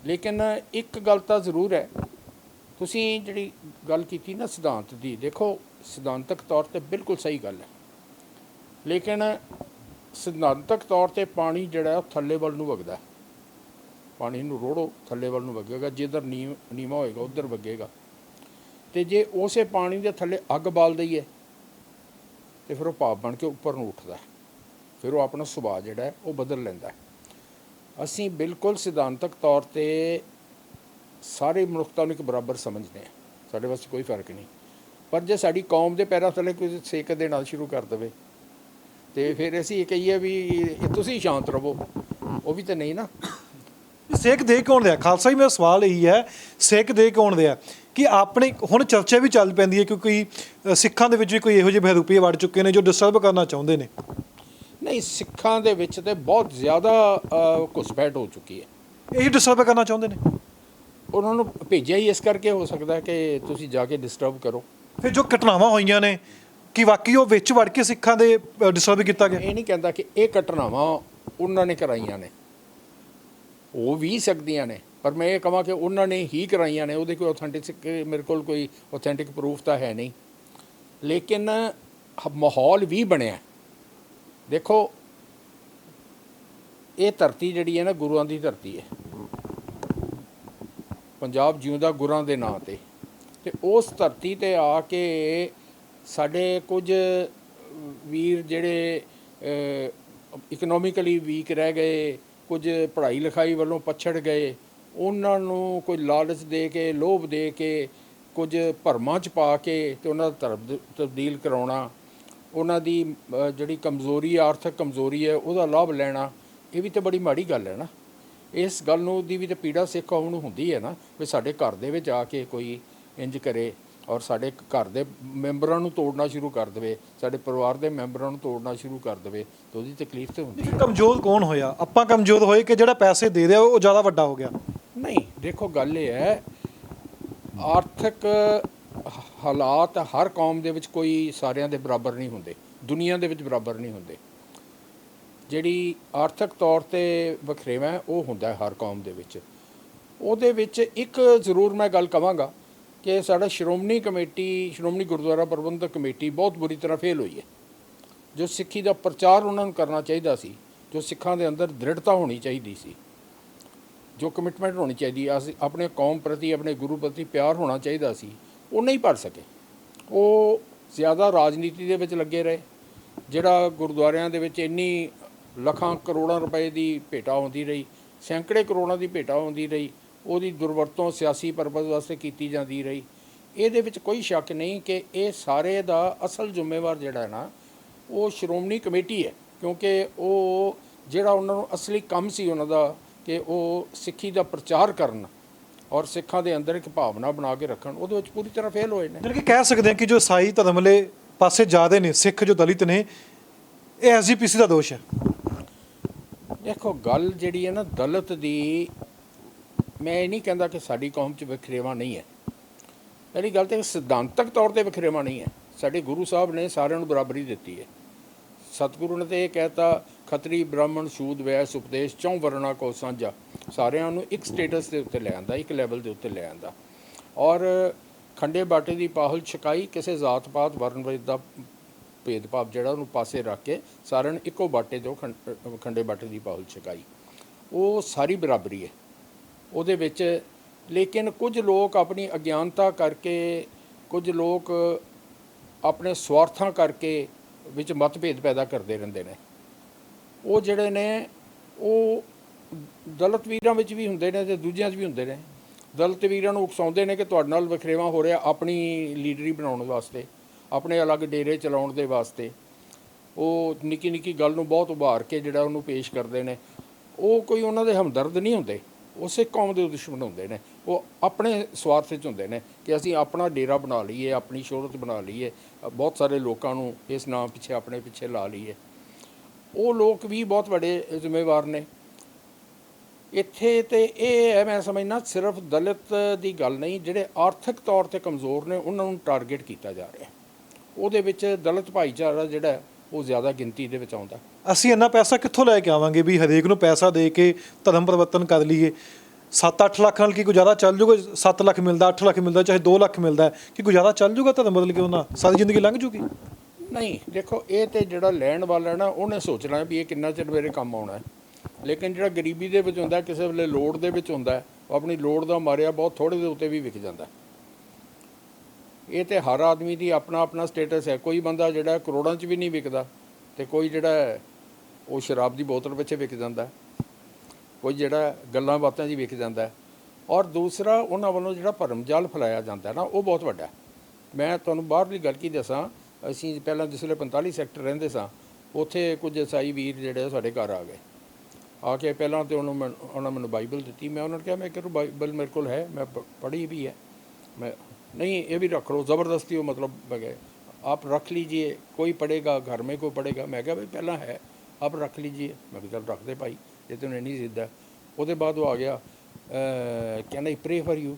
ਲੇਕਿਨ ਇੱਕ ਗੱਲ ਤਾਂ ਜ਼ਰੂਰ ਹੈ, ਤੁਸੀਂ ਜਿਹੜੀ ਗੱਲ ਕੀਤੀ ਨਾ ਸਿਧਾਂਤ ਦੀ, ਦੇਖੋ ਸਿਧਾਂਤਕ ਤੌਰ 'ਤੇ ਬਿਲਕੁਲ ਸਹੀ ਗੱਲ ਹੈ। ਲੇਕਿਨ ਸਿਧਾਂਤਕ ਤੌਰ 'ਤੇ ਪਾਣੀ ਜਿਹੜਾ ਉਹ ਥੱਲੇ ਵੱਲ ਨੂੰ ਵਗਦਾ। ਪਾਣੀ ਨੂੰ ਰੋੜੋ, ਥੱਲੇ ਵੱਲ ਨੂੰ ਵਗੇਗਾ, ਜਿੱਧਰ ਨੀਵਾਂ ਹੋਏਗਾ ਉੱਧਰ ਵਗੇਗਾ। ਅਤੇ ਜੇ ਉਸੇ ਪਾਣੀ ਦੇ ਥੱਲੇ ਅੱਗ ਬਾਲ ਦਈਏ ਤਾਂ ਫਿਰ ਉਹ ਭਾਪ ਬਣ ਕੇ ਉੱਪਰ ਨੂੰ ਉੱਠਦਾ, ਫਿਰ ਉਹ ਆਪਣਾ ਸੁਭਾਅ ਜਿਹੜਾ ਹੈ ਉਹ ਬਦਲ ਲੈਂਦਾ। ਅਸੀਂ ਬਿਲਕੁਲ ਸਿਧਾਂਤਕ ਤੌਰ 'ਤੇ ਸਾਰੇ ਮਨੁੱਖਤਾ ਨੂੰ ਇੱਕ ਬਰਾਬਰ ਸਮਝਦੇ ਹਾਂ, ਸਾਡੇ ਵਾਸਤੇ ਕੋਈ ਫਰਕ ਨਹੀਂ। ਪਰ ਜੇ ਸਾਡੀ ਕੌਮ ਦੇ ਪੈਰਾਂ ਥੱਲੇ ਕੋਈ ਸੇਕ ਦੇਣਾ ਸ਼ੁਰੂ ਕਰ ਦੇਵੇ, ਅਤੇ ਫਿਰ ਅਸੀਂ ਇਹ ਕਹੀਏ ਵੀ ਤੁਸੀਂ ਸ਼ਾਂਤ ਰਹੋ, ਉਹ ਵੀ ਤਾਂ ਨਹੀਂ ਨਾ। ਸੇਕ ਦੇ ਕੌਣ ਰਿਹਾ? ਖਾਲਸਾ ਜੀ, ਮੇਰਾ ਸਵਾਲ ਇਹੀ ਹੈ, ਸੇਕ ਦੇ ਕੌਣ ਰਿਹਾ? ਕਿ ਆਪਣੇ ਹੁਣ ਚਰਚਾ ਵੀ ਚੱਲ ਪੈਂਦੀ ਹੈ ਕਿ ਕੋਈ ਸਿੱਖਾਂ ਦੇ ਵਿੱਚ ਵੀ ਕੋਈ ਇਹੋ ਜਿਹੇ ਬਹਿਰੂਪੀਏ ਵੜ ਚੁੱਕੇ ਨੇ ਜੋ ਡਿਸਟਰਬ ਕਰਨਾ ਚਾਹੁੰਦੇ ਨੇ। ਨਹੀਂ, ਸਿੱਖਾਂ ਦੇ ਵਿੱਚ ਤਾਂ ਬਹੁਤ ਜ਼ਿਆਦਾ ਘੁਸਪੈਠ ਹੋ ਚੁੱਕੀ ਹੈ। ਇਹੀ ਡਿਸਟਰਬ ਕਰਨਾ ਚਾਹੁੰਦੇ ਨੇ। ਉਹਨਾਂ ਨੂੰ ਭੇਜਿਆ ਹੀ ਇਸ ਕਰਕੇ ਹੋ ਸਕਦਾ ਕਿ ਤੁਸੀਂ ਜਾ ਕੇ ਡਿਸਟਰਬ ਕਰੋ। ਫਿਰ ਜੋ ਘਟਨਾਵਾਂ ਹੋਈਆਂ ਨੇ, ਕਿ ਵਾਕਈ ਉਹ ਵਿੱਚ ਵੜ ਕੇ ਸਿੱਖਾਂ ਦੇ ਡਿਸਟਰਬ ਕੀਤਾ ਗਿਆ? ਇਹ ਨਹੀਂ ਕਹਿੰਦਾ ਕਿ ਇਹ ਘਟਨਾਵਾਂ ਉਹਨਾਂ ਨੇ ਕਰਾਈਆਂ ਨੇ, ਹੋ ਵੀ ਸਕਦੀਆਂ ਨੇ, ਪਰ ਮੈਂ ਇਹ ਕਹਾਂ ਕਿ ਉਹਨਾਂ ਨੇ ਹੀ ਕਰਾਈਆਂ ਨੇ। ਉਹਦੇ ਕੋਈ ਆਥੈਂਟਿਕ ਮੇਰੇ ਕੋਲ ਕੋਈ ਆਥੈਂਟਿਕ ਪ੍ਰੂਫ ਤਾਂ ਹੈ ਨਹੀਂ, ਲੇਕਿਨ ਮਾਹੌਲ ਵੀ ਬਣਿਆ। ਦੇਖੋ, ਇਹ ਧਰਤੀ ਜਿਹੜੀ ਹੈ ਨਾ, ਗੁਰੂਆਂ ਦੀ ਧਰਤੀ ਹੈ। ਪੰਜਾਬ ਜਿਉਂਦਾ ਗੁਰਾਂ ਦੇ ਨਾਂ 'ਤੇ, ਅਤੇ ਉਸ ਧਰਤੀ 'ਤੇ ਆ ਕੇ ਸਾਡੇ ਕੁਝ ਵੀਰ ਜਿਹੜੇ ਇਕਨੋਮਿਕਲੀ ਵੀਕ ਰਹਿ ਗਏ, ਕੁਝ ਪੜ੍ਹਾਈ ਲਿਖਾਈ ਵੱਲੋਂ ਪਛੜ ਗਏ, ਉਹਨਾਂ ਨੂੰ ਕੋਈ ਲਾਲਚ ਦੇ ਕੇ, ਲੋਭ ਦੇ ਕੇ, ਕੁਝ ਭਰਮਾਂ 'ਚ ਪਾ ਕੇ ਅਤੇ ਉਹਨਾਂ ਦਾ ਧਰਮ ਤਬਦੀਲ ਕਰਾਉਣਾ, ਉਹਨਾਂ ਦੀ ਜਿਹੜੀ ਕਮਜ਼ੋਰੀ, ਆਰਥਿਕ ਕਮਜ਼ੋਰੀ ਹੈ, ਉਹਦਾ ਲਾਭ ਲੈਣਾ, ਇਹ ਵੀ ਤਾਂ ਬੜੀ ਮਾੜੀ ਗੱਲ ਹੈ ਨਾ। ਇਸ ਗੱਲ ਨੂੰ ਦੀ ਵੀ ਤਾਂ ਪੀੜਾ ਸਿੱਖ ਕੌਮ ਨੂੰ ਹੁੰਦੀ ਹੈ ਨਾ, ਵੀ ਸਾਡੇ ਘਰ ਦੇ ਵਿੱਚ ਆ ਕੇ ਕੋਈ ਇੰਜ ਕਰੇ ਔਰ ਸਾਡੇ ਘਰ ਦੇ ਮੈਂਬਰਾਂ ਨੂੰ ਤੋੜਨਾ ਸ਼ੁਰੂ ਕਰ ਦੇਵੇ, ਸਾਡੇ ਪਰਿਵਾਰ ਦੇ ਮੈਂਬਰਾਂ ਨੂੰ ਤੋੜਨਾ ਸ਼ੁਰੂ ਕਰ ਦੇਵੇ, ਤਾਂ ਉਹਦੀ ਤਕਲੀਫ ਤਾਂ ਹੁੰਦੀ ਹੈ। ਕਮਜ਼ੋਰ ਕੌਣ ਹੋਇਆ? ਆਪਾਂ ਕਮਜ਼ੋਰ ਹੋਏ ਕਿ ਜਿਹੜਾ ਪੈਸੇ ਦੇ ਰਿਹਾ ਉਹ ਜ਼ਿਆਦਾ ਵੱਡਾ ਹੋ ਗਿਆ? ਨਹੀਂ, ਦੇਖੋ ਗੱਲ ਇਹ ਹੈ ਆਰਥਿਕ ਹਾਲਾਤ ਹਰ ਕੌਮ ਦੇ ਵਿੱਚ ਕੋਈ ਸਾਰਿਆਂ ਦੇ ਬਰਾਬਰ ਨਹੀਂ ਹੁੰਦੇ, ਦੁਨੀਆ ਦੇ ਵਿੱਚ ਬਰਾਬਰ ਨਹੀਂ ਹੁੰਦੇ। ਜਿਹੜੀ ਆਰਥਿਕ ਤੌਰ 'ਤੇ ਵਖਰੇਵਾਂ ਹੈ ਉਹ ਹੁੰਦਾ ਹੈ ਹਰ ਕੌਮ ਦੇ ਵਿੱਚ। ਉਹਦੇ ਵਿੱਚ ਇੱਕ ਜ਼ਰੂਰ ਮੈਂ ਗੱਲ ਕਹਾਂਗਾ ਕਿ ਸਾਡਾ ਸ਼੍ਰੋਮਣੀ ਗੁਰਦੁਆਰਾ ਪ੍ਰਬੰਧਕ ਕਮੇਟੀ ਬਹੁਤ ਬੁਰੀ ਤਰ੍ਹਾਂ ਫੇਲ ਹੋਈ ਹੈ। ਜੋ ਸਿੱਖੀ ਦਾ ਪ੍ਰਚਾਰ ਉਹਨਾਂ ਨੂੰ ਕਰਨਾ ਚਾਹੀਦਾ ਸੀ, ਜੋ ਸਿੱਖਾਂ ਦੇ ਅੰਦਰ ਦ੍ਰਿੜਤਾ ਹੋਣੀ ਚਾਹੀਦੀ ਸੀ, ਜੋ ਕਮਿਟਮੈਂਟ ਹੋਣੀ ਚਾਹੀਦੀ, ਅਸੀਂ ਆਪਣੇ ਕੌਮ ਪ੍ਰਤੀ, ਆਪਣੇ ਗੁਰੂ ਪ੍ਰਤੀ ਪਿਆਰ ਹੋਣਾ ਚਾਹੀਦਾ ਸੀ, ਉਹ ਨਹੀਂ ਭਰ ਸਕੇ। ਉਹ ਜ਼ਿਆਦਾ ਰਾਜਨੀਤੀ ਦੇ ਵਿੱਚ ਲੱਗੇ ਰਹੇ। ਜਿਹੜਾ ਗੁਰਦੁਆਰਿਆਂ ਦੇ ਵਿੱਚ ਇੰਨੀ ਲੱਖਾਂ ਕਰੋੜਾਂ ਰੁਪਏ ਦੀ ਭੇਟਾ ਆਉਂਦੀ ਰਹੀ, ਸੈਂਕੜੇ ਕਰੋੜਾਂ ਦੀ ਭੇਟਾ ਆਉਂਦੀ ਰਹੀ, ਉਹਦੀ ਦੁਰਵਰਤੋਂ ਸਿਆਸੀ ਪਰਪਸ ਵਾਸਤੇ ਕੀਤੀ ਜਾਂਦੀ ਰਹੀ। ਇਹਦੇ ਵਿੱਚ ਕੋਈ ਸ਼ੱਕ ਨਹੀਂ ਕਿ ਇਹ ਸਾਰੇ ਦਾ ਅਸਲ ਜ਼ਿੰਮੇਵਾਰ ਜਿਹੜਾ ਨਾ ਉਹ ਸ਼੍ਰੋਮਣੀ ਕਮੇਟੀ ਹੈ, ਕਿਉਂਕਿ ਉਹ ਜਿਹੜਾ ਉਹਨਾਂ ਨੂੰ ਅਸਲੀ ਕੰਮ ਸੀ ਉਹਨਾਂ ਦਾ ਕਿ ਉਹ ਸਿੱਖੀ ਦਾ ਪ੍ਰਚਾਰ ਕਰਨ ਔਰ ਸਿੱਖਾਂ ਦੇ ਅੰਦਰ ਇੱਕ ਭਾਵਨਾ ਬਣਾ ਕੇ ਰੱਖਣ, ਉਹਦੇ ਵਿੱਚ ਪੂਰੀ ਤਰ੍ਹਾਂ ਫੇਲ ਹੋਏ ਨੇ। ਜਿਵੇਂ ਕਿ ਕਹਿ ਸਕਦੇ ਹਾਂ ਕਿ ਜੋ ਈਸਾਈ ਧਰਮ ਵਾਲੇ ਪਾਸੇ ਜ਼ਿਆਦਾ ਨੇ, ਸਿੱਖ ਜੋ ਦਲਿਤ ਨੇ, ਇਹ ਐਸਜੀਪੀਸੀ ਦਾ ਦੋਸ਼ ਹੈ। ਦੇਖੋ ਗੱਲ ਜਿਹੜੀ ਹੈ ਨਾ ਦਲਿਤ ਦੀ, ਮੈਂ ਇਹ ਨਹੀਂ ਕਹਿੰਦਾ ਕਿ ਸਾਡੀ ਕੌਮ 'ਚ ਵਖਰੇਵਾ ਨਹੀਂ ਹੈ। ਪਹਿਲੀ ਗੱਲ ਤਾਂ ਸਿਧਾਂਤਕ ਤੌਰ 'ਤੇ ਵਖਰੇਵਾ ਨਹੀਂ ਹੈ। ਸਾਡੇ ਗੁਰੂ ਸਾਹਿਬ ਨੇ ਸਾਰਿਆਂ ਨੂੰ ਬਰਾਬਰੀ ਦਿੱਤੀ ਹੈ। ਸਤਿਗੁਰੂ ਨੇ ਤਾਂ ਇਹ ਕਹਿਤਾ, ਖੱਤਰੀ ਬ੍ਰਾਹਮਣ ਸ਼ੂਦ ਵੈਸ ਉਪਦੇਸ਼ ਚੌਂ ਵਰਨਾ ਕੋ ਸਾਂਝਾ, ਸਾਰਿਆਂ ਨੂੰ ਇੱਕ ਸਟੇਟਸ ਦੇ ਉੱਤੇ ਲੈ ਆਂਦਾ, ਇੱਕ ਲੈਵਲ ਦੇ ਉੱਤੇ ਲੈ ਆਂਦਾ। ਔਰ ਖੰਡੇ ਬਾਟੇ ਦੀ ਪਾਹੁਲ ਛਕਾਈ, ਕਿਸੇ ਜ਼ਾਤ ਪਾਤ ਵਰਨ ਵੇਦ ਦਾ ਭੇਦਭਾਵ ਜਿਹੜਾ ਉਹਨੂੰ ਪਾਸੇ ਰੱਖ ਕੇ ਸਾਰਿਆਂ ਨੂੰ ਇੱਕੋ ਬਾਟੇ ਤੋਂ ਖੰਡੇ ਬਾਟੇ ਦੀ ਪਾਹੁਲ ਛਕਾਈ, ਉਹ ਸਾਰੀ ਬਰਾਬਰੀ ਹੈ ਉਹਦੇ ਵਿੱਚ। ਲੇਕਿਨ ਕੁਝ ਲੋਕ ਆਪਣੀ ਅਗਿਆਨਤਾ ਕਰਕੇ, ਕੁਝ ਲੋਕ ਆਪਣੇ ਸਵਾਰਥਾਂ ਕਰਕੇ ਵਿੱਚ ਮਤਭੇਦ ਪੈਦਾ ਕਰਦੇ ਰਹਿੰਦੇ ਨੇ। ਉਹ ਜਿਹੜੇ ਨੇ ਉਹ ਦਲਿਤ ਵੀਰਾਂ ਵਿੱਚ ਵੀ ਹੁੰਦੇ ਨੇ ਅਤੇ ਦੂਜਿਆਂ 'ਚ ਵੀ ਹੁੰਦੇ ਨੇ। ਦਲਿਤ ਵੀਰਾਂ ਨੂੰ ਉਕਸਾਉਂਦੇ ਨੇ ਕਿ ਤੁਹਾਡੇ ਨਾਲ ਵਖਰੇਵਾ ਹੋ ਰਿਹਾ ਆਪਣੀ ਲੀਡਰੀ ਬਣਾਉਣ ਵਾਸਤੇ, ਆਪਣੇ ਅਲੱਗ ਡੇਰੇ ਚਲਾਉਣ ਦੇ ਵਾਸਤੇ। ਉਹ ਨਿੱਕੀ ਨਿੱਕੀ ਗੱਲ ਨੂੰ ਬਹੁਤ ਉਭਾਰ ਕੇ ਜਿਹੜਾ ਉਹਨੂੰ ਪੇਸ਼ ਕਰਦੇ ਨੇ। ਉਹ ਕੋਈ ਉਹਨਾਂ ਦੇ ਹਮਦਰਦ ਨਹੀਂ ਹੁੰਦੇ, ਉਹ ਸਿੱਖ ਕੌਮ ਦੇ ਦੁਸ਼ਮਣ ਹੁੰਦੇ ਨੇ। ਉਹ ਆਪਣੇ ਸਵਾਰਥ 'ਚ ਹੁੰਦੇ ਨੇ ਕਿ ਅਸੀਂ ਆਪਣਾ ਡੇਰਾ ਬਣਾ ਲਈਏ, ਆਪਣੀ ਸ਼ੋਹਰਤ ਬਣਾ ਲਈਏ, ਬਹੁਤ ਸਾਰੇ ਲੋਕਾਂ ਨੂੰ ਇਸ ਨਾਂ ਪਿੱਛੇ ਆਪਣੇ ਪਿੱਛੇ ਲਾ ਲਈਏ। ਉਹ ਲੋਕ ਵੀ ਬਹੁਤ ਵੱਡੇ ਜ਼ਿੰਮੇਵਾਰ ਨੇ ਇੱਥੇ। ਤੇ ਇਹ ਹੈ, ਮੈਂ ਸਮਝਦਾ ਸਿਰਫ ਦਲਿਤ ਦੀ ਗੱਲ ਨਹੀਂ, ਜਿਹੜੇ ਆਰਥਿਕ ਤੌਰ 'ਤੇ ਕਮਜ਼ੋਰ ਨੇ ਉਹਨਾਂ ਨੂੰ ਟਾਰਗੇਟ ਕੀਤਾ ਜਾ ਰਿਹਾ। ਉਹਦੇ ਵਿੱਚ ਦਲਿਤ ਭਾਈਚਾਰਾ ਜਿਹੜਾ ਉਹ ਜ਼ਿਆਦਾ ਗਿਣਤੀ ਦੇ ਵਿੱਚ ਆਉਂਦਾ। ਅਸੀਂ ਇੰਨਾ ਪੈਸਾ ਕਿੱਥੋਂ ਲੈ ਕੇ ਆਵਾਂਗੇ ਵੀ ਹਰੇਕ ਨੂੰ ਪੈਸਾ ਦੇ ਕੇ ਧਰਮ ਪਰਿਵਰਤਨ ਕਰ ਲਈਏ? 7-8 ਲੱਖ ਨਾਲ ਕੀ ਗੁਜ਼ਾਰਾ ਚੱਲ ਜੂਗਾ? 7 ਲੱਖ ਮਿਲਦਾ, 8 ਲੱਖ ਮਿਲਦਾ, ਚਾਹੇ 2 ਲੱਖ ਮਿਲਦਾ, ਕੀ ਗੁਜ਼ਾਰਾ ਚੱਲ ਜੂਗਾ ਧਰਮ ਬਦਲ ਕੇ? ਉਹਨਾਂ ਸਾਰੀ ਜ਼ਿੰਦਗੀ ਲੰਘ ਜੂਗੀ? ਨਹੀਂ, ਦੇਖੋ ਇਹ ਤਾਂ ਜਿਹੜਾ ਲੈਣ ਵਾਲਾ ਨਾ ਉਹਨੇ ਸੋਚਣਾ ਵੀ ਇਹ ਕਿੰਨਾ ਚਿਰ ਮੇਰੇ ਕੰਮ ਆਉਣਾ ਹੈ। ਲੇਕਿਨ ਜਿਹੜਾ ਗਰੀਬੀ ਦੇ ਵਿੱਚ ਹੁੰਦਾ, ਕਿਸੇ ਵੇਲੇ ਲੋੜ ਦੇ ਵਿੱਚ ਹੁੰਦਾ, ਉਹ ਆਪਣੀ ਲੋੜ ਦਾ ਮਾਰਿਆ ਬਹੁਤ ਥੋੜ੍ਹੇ ਦੇ ਉੱਤੇ ਵੀ ਵਿਕ ਜਾਂਦਾ। ਇਹ ਤਾਂ ਹਰ ਆਦਮੀ ਦੀ ਆਪਣਾ ਆਪਣਾ ਸਟੇਟਸ ਹੈ। ਕੋਈ ਬੰਦਾ ਜਿਹੜਾ ਕਰੋੜਾਂ 'ਚ ਵੀ ਨਹੀਂ ਵਿਕਦਾ, ਅਤੇ ਕੋਈ ਜਿਹੜਾ ਉਹ ਸ਼ਰਾਬ ਦੀ ਬੋਤਲ ਪਿੱਛੇ ਵਿਕ ਜਾਂਦਾ, ਕੋਈ ਜਿਹੜਾ ਗੱਲਾਂ ਬਾਤਾਂ 'ਚ ਵਿਕ ਜਾਂਦਾ। ਔਰ ਦੂਸਰਾ ਉਹਨਾਂ ਵੱਲੋਂ ਜਿਹੜਾ ਭਰਮਜਾਲ ਫੈਲਾਇਆ ਜਾਂਦਾ ਨਾ ਉਹ ਬਹੁਤ ਵੱਡਾ। ਮੈਂ ਤੁਹਾਨੂੰ ਬਾਹਰਲੀ ਗੱਲ ਕੀ ਦੱਸਾਂ, ਅਸੀਂ ਪਹਿਲਾਂ ਜਿਸ ਵੇਲੇ 45 ਸੈਕਟਰ ਰਹਿੰਦੇ ਸਾਂ, ਉੱਥੇ ਕੁਝ ਈਸਾਈ ਵੀਰ ਜਿਹੜੇ ਸਾਡੇ ਘਰ ਆ ਗਏ। ਆ ਕੇ ਪਹਿਲਾਂ ਤਾਂ ਉਹਨਾਂ ਮੈਨੂੰ ਬਾਈਬਲ ਦਿੱਤੀ। ਮੈਂ ਉਹਨਾਂ ਨੂੰ ਕਿਹਾ, ਮੈਂ ਕਿਹਾ ਬਾਈਬਲ ਮੇਰੇ ਕੋਲ ਹੈ, ਮੈਂ ਪੜ੍ਹੀ ਵੀ ਹੈ। ਮੈਂ नहीं, ये भी रख लो, ज़बरदस्ती हो मतलब बगैर, आप रख लीजिए, कोई पढ़ेगा घर में, कोई पढ़ेगा। मैं क्या भाई पहला है, आप रख लीजिए। मैं चल रख दे भाई, ये तो नहीं जिद है। उसके बाद वो आ गया, कहना प्रे फॉर यू।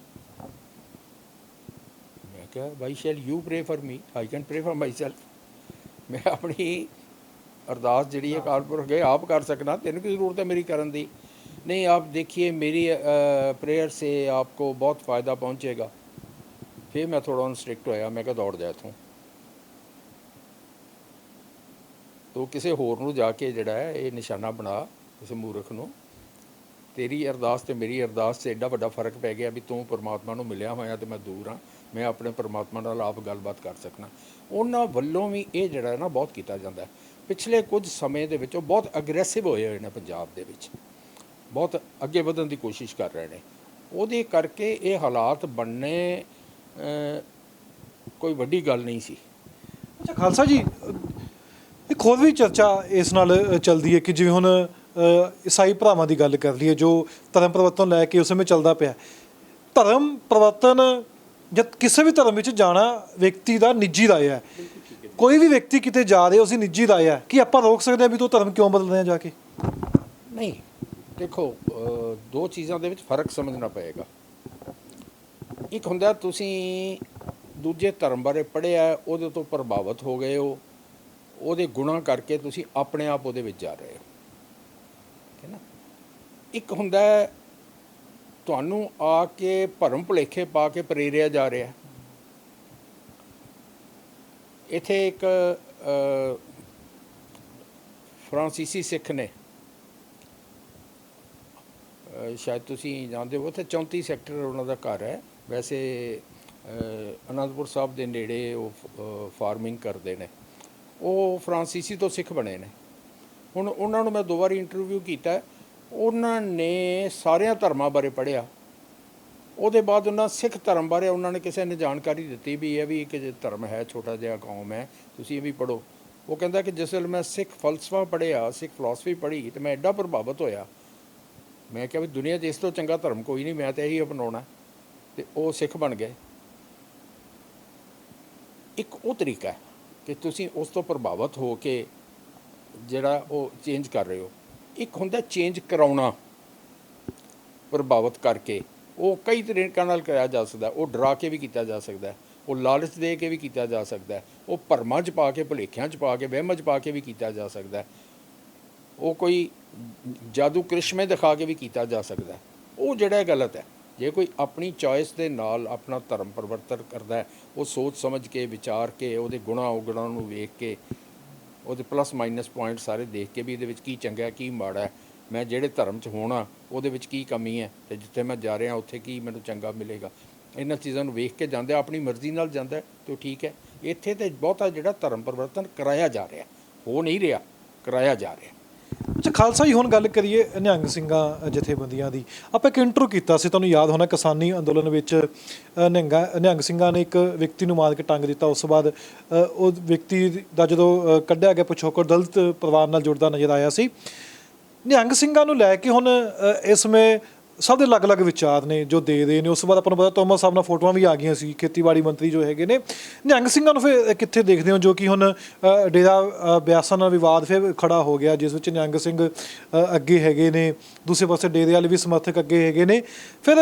मैं क्या भाई, shall you pray for me, I can pray for myself. मैं अपनी अरदास जी कारपुर गए आप कर सकना, तेन की ज़रूरत है मेरी करन दी? नहीं, आप देखिए मेरी प्रेयर से आपको बहुत फ़ायदा पहुँचेगा। फिर मैं थोड़ा स्ट्रिक्ट होया, मैं क्या दौड़ जाए इत्थों। तो किसी होर नूं जाके जिहड़ा है ये निशाना बना, किसी मूर्ख नूं, तेरी अरदास ते मेरी अरदास से एडा वड्डा फर्क पै गया भी तूं परमात्मा नूं मिलिया होया ते मैं दूर हाँ, मैं अपने परमात्मा नाल आप गलबात कर सकना। उन्हां वल्लों भी ये जिहड़ा है ना बहुत कीता जांदा है। पिछले कुछ समय दे विच बहुत अग्रैसिव होए होए ने, पंजाब दे विच बहुत अगे वधण दी कोशिश कर रहे हैं। ਉਹਦੇ ਕਰਕੇ ਇਹ ਹਾਲਾਤ ਬਣਨੇ ਕੋਈ ਵੱਡੀ ਗੱਲ ਨਹੀਂ ਸੀ। ਅੱਛਾ ਖਾਲਸਾ ਜੀ, ਇੱਕ ਹੋਰ ਵੀ ਚਰਚਾ ਇਸ ਨਾਲ ਚੱਲਦੀ ਹੈ ਕਿ ਜਿਵੇਂ ਹੁਣ ਈਸਾਈ ਭਰਾਵਾਂ ਦੀ ਗੱਲ ਕਰ ਲਈਏ ਜੋ ਧਰਮ ਪਰਿਵਰਤਨ ਲੈ ਕੇ ਉਸ ਸਮੇਂ ਚੱਲਦਾ ਪਿਆ। ਧਰਮ ਪਰਿਵਰਤਨ ਜਦ ਕਿਸੇ ਵੀ ਧਰਮ ਵਿੱਚ ਜਾਣਾ ਵਿਅਕਤੀ ਦਾ ਨਿੱਜੀ ਰਾਏ ਹੈ। ਕੋਈ ਵੀ ਵਿਅਕਤੀ ਕਿਤੇ ਜਾ ਰਿਹਾ ਉਸਦੀ ਨਿੱਜੀ ਰਾਏ ਹੈ ਕਿ ਆਪਾਂ ਰੋਕ ਸਕਦੇ ਹਾਂ ਵੀ ਤੂੰ ਧਰਮ ਕਿਉਂ ਬਦਲ ਰਿਹਾ ਜਾ ਕੇ? ਨਹੀਂ, ਦੇਖੋ ਦੋ ਚੀਜ਼ਾਂ ਦੇ ਵਿੱਚ ਫਰਕ ਸਮਝਣਾ ਪਏਗਾ। ਇੱਕ ਹੁੰਦਾ ਤੁਸੀਂ ਦੂਜੇ ਧਰਮ ਬਾਰੇ ਪੜ੍ਹਿਆ, ਉਹਦੇ ਤੋਂ ਪ੍ਰਭਾਵਿਤ ਹੋ ਗਏ ਹੋ, ਉਹਦੇ ਗੁਣਾਂ ਕਰਕੇ ਤੁਸੀਂ ਆਪਣੇ ਆਪ ਉਹਦੇ ਵਿੱਚ ਜਾ ਰਹੇ ਹੋ, ਹੈ ਨਾ। ਇੱਕ ਹੁੰਦਾ ਤੁਹਾਨੂੰ ਆ ਕੇ ਭਰਮ ਭੁਲੇਖੇ ਪਾ ਕੇ ਪ੍ਰੇਰਿਆ ਜਾ ਰਿਹਾ। ਇੱਥੇ ਇੱਕ ਫਰਾਂਸੀਸੀ ਸਿੱਖ ਨੇ, ਸ਼ਾਇਦ ਤੁਸੀਂ ਜਾਣਦੇ ਹੋ, ਉੱਥੇ 34 ਸੈਕਟਰ ਉਹਨਾਂ ਦਾ ਘਰ ਹੈ। ਵੈਸੇ ਅਨੰਦਪੁਰ ਸਾਹਿਬ ਦੇ ਨੇੜੇ ਉਹ ਫਾਰਮਿੰਗ ਕਰਦੇ ਨੇ। ਉਹ ਫਰਾਂਸੀਸੀ ਤੋਂ ਸਿੱਖ ਬਣੇ ਨੇ। ਹੁਣ ਉਹਨਾਂ ਨੂੰ ਮੈਂ 2 ਵਾਰੀ ਇੰਟਰਵਿਊ ਕੀਤਾ। ਉਹਨਾਂ ਨੇ ਸਾਰਿਆਂ ਧਰਮਾਂ ਬਾਰੇ ਪੜ੍ਹਿਆ। ਉਹਦੇ ਬਾਅਦ ਉਹਨਾਂ ਸਿੱਖ ਧਰਮ ਬਾਰੇ ਉਹਨਾਂ ਨੇ ਕਿਸੇ ਨੇ ਜਾਣਕਾਰੀ ਦਿੱਤੀ ਵੀ ਇਹ ਵੀ ਇੱਕ ਧਰਮ ਹੈ, ਛੋਟਾ ਜਿਹਾ ਕੌਮ ਹੈ, ਤੁਸੀਂ ਇਹ ਵੀ ਪੜ੍ਹੋ। ਉਹ ਕਹਿੰਦਾ ਕਿ ਜਿਸ ਵੇਲੇ ਮੈਂ ਸਿੱਖ ਫਲਸਫਾ ਪੜ੍ਹਿਆ, ਸਿੱਖ ਫਿਲਾਸਫੀ ਪੜ੍ਹੀ, ਤਾਂ ਮੈਂ ਐਡਾ ਪ੍ਰਭਾਵਿਤ ਹੋਇਆ। ਮੈਂ ਕਿਹਾ ਵੀ ਦੁਨੀਆ 'ਚ ਇਸ ਤੋਂ ਚੰਗਾ ਧਰਮ ਕੋਈ ਨਹੀਂ, ਮੈਂ ਤਾਂ ਇਹੀ ਅਪਣਾਉਣਾ। ਅਤੇ ਉਹ ਸਿੱਖ ਬਣ ਗਏ। ਇੱਕ ਉਹ ਤਰੀਕਾ ਹੈ ਕਿ ਤੁਸੀਂ ਉਸ ਤੋਂ ਪ੍ਰਭਾਵਿਤ ਹੋ ਕੇ ਜਿਹੜਾ ਉਹ ਚੇਂਜ ਕਰ ਰਹੇ ਹੋ। ਇੱਕ ਹੁੰਦਾ ਚੇਂਜ ਕਰਾਉਣਾ ਪ੍ਰਭਾਵਿਤ ਕਰਕੇ। ਉਹ ਕਈ ਤਰੀਕਿਆਂ ਨਾਲ ਕਰਾਇਆ ਜਾ ਸਕਦਾ। ਉਹ ਡਰਾ ਕੇ ਵੀ ਕੀਤਾ ਜਾ ਸਕਦਾ, ਉਹ ਲਾਲਚ ਦੇ ਕੇ ਵੀ ਕੀਤਾ ਜਾ ਸਕਦਾ, ਉਹ ਭਰਮਾਂ 'ਚ ਪਾ ਕੇ, ਭੁਲੇਖਿਆਂ 'ਚ ਪਾ ਕੇ, ਵਹਿਮਾਂ 'ਚ ਪਾ ਕੇ ਵੀ ਕੀਤਾ ਜਾ ਸਕਦਾ, ਉਹ ਕੋਈ ਜਾਦੂ ਕ੍ਰਿਸ਼ਮੇ ਦਿਖਾ ਕੇ ਵੀ ਕੀਤਾ ਜਾ ਸਕਦਾ। ਉਹ ਜਿਹੜਾ ਗਲਤ ਹੈ। ਜੇ ਕੋਈ ਆਪਣੀ ਚੋਇਸ ਦੇ ਨਾਲ ਆਪਣਾ ਧਰਮ ਪਰਿਵਰਤਨ ਕਰਦਾ, ਉਹ ਸੋਚ ਸਮਝ ਕੇ, ਵਿਚਾਰ ਕੇ, ਉਹਦੇ ਗੁਣਾਂ ਔਗੁਣਾਂ ਨੂੰ ਵੇਖ ਕੇ, ਉਹਦੇ ਪਲੱਸ ਮਾਈਨਸ ਪੁਆਇੰਟ ਸਾਰੇ ਦੇਖ ਕੇ ਵੀ ਇਹਦੇ ਵਿੱਚ ਕੀ ਚੰਗਾ ਕੀ ਮਾੜਾ ਹੈ, ਮੈਂ ਜਿਹੜੇ ਧਰਮ 'ਚ ਹੋਣਾ ਉਹਦੇ ਵਿੱਚ ਕੀ ਕਮੀ ਹੈ, ਅਤੇ ਜਿੱਥੇ ਮੈਂ ਜਾ ਰਿਹਾ ਉੱਥੇ ਕੀ ਮੈਨੂੰ ਚੰਗਾ ਮਿਲੇਗਾ, ਇਹਨਾਂ ਚੀਜ਼ਾਂ ਨੂੰ ਵੇਖ ਕੇ ਜਾਂਦਾ, ਆਪਣੀ ਮਰਜ਼ੀ ਨਾਲ ਜਾਂਦਾ, ਅਤੇ ਉਹ ਠੀਕ ਹੈ। ਇੱਥੇ ਤਾਂ ਬਹੁਤਾ ਜਿਹੜਾ ਧਰਮ ਪਰਿਵਰਤਨ ਕਰਾਇਆ ਜਾ ਰਿਹਾ, ਹੋ ਨਹੀਂ ਰਿਹਾ, ਕਰਾਇਆ ਜਾ ਰਿਹਾ। ਅੱਛਾ ਖਾਲਸਾ ਜੀ, ਹੁਣ ਗੱਲ ਕਰੀਏ ਨਿਹੰਗ ਸਿੰਘਾਂ ਜਥੇਬੰਦੀਆਂ ਦੀ। ਆਪਾਂ ਇੱਕ ਇੰਟਰਵਿਊ ਕੀਤਾ ਸੀ, ਤੁਹਾਨੂੰ ਯਾਦ ਹੋਣਾ, ਕਿਸਾਨੀ ਅੰਦੋਲਨ ਵਿੱਚ ਨਿਹੰਗ ਸਿੰਘਾਂ ਨੇ ਇੱਕ ਵਿਅਕਤੀ ਨੂੰ ਮਾਰ ਕੇ ਟੰਗ ਦਿੱਤਾ। ਉਸ ਤੋਂ ਬਾਅਦ ਉਹ ਵਿਅਕਤੀ ਦਾ ਜਦੋਂ ਕੱਢਿਆ ਗਿਆ ਪਿਛੋਕੜ ਦਲਿਤ ਪਰਿਵਾਰ ਨਾਲ ਜੁੜਦਾ ਨਜ਼ਰ ਆਇਆ ਸੀ। ਨਿਹੰਗ ਸਿੰਘਾਂ ਨੂੰ ਲੈ ਕੇ ਹੁਣ ਇਸ ਸਮੇਂ ਸਭ ਦੇ ਅਲੱਗ-ਅਲੱਗ ਵਿਚਾਰ ਨੇ ਜੋ ਦੇ ਰਹੇ ਨੇ। ਉਸ ਤੋਂ ਬਾਅਦ ਆਪਾਂ ਨੂੰ ਪਤਾ ਤੋਮਰ ਸਾਹਿਬ ਨਾਲ ਫੋਟੋਆਂ ਵੀ ਆ ਗਈਆਂ ਸੀ, ਖੇਤੀਬਾੜੀ ਮੰਤਰੀ ਜੋ ਹੈਗੇ ਨੇ। ਨਿਹੰਗ ਸਿੰਘਾਂ ਨੂੰ ਫਿਰ ਕਿੱਥੇ ਦੇਖਦੇ ਹੋ, ਜੋ ਕਿ ਹੁਣ ਡੇਰਾ ਬਿਆਸਾ ਨਾਲ ਵਿਵਾਦ ਫਿਰ ਖੜਾ ਹੋ ਗਿਆ, ਜਿਸ ਵਿੱਚ ਨਿਹੰਗ ਸਿੰਘ ਅੱਗੇ ਹੈਗੇ ਨੇ, ਦੂਸਰੇ ਪਾਸੇ ਡੇਰੇ ਵਾਲੇ ਵੀ ਸਮਰਥਕ ਅੱਗੇ ਹੈਗੇ ਨੇ। ਫਿਰ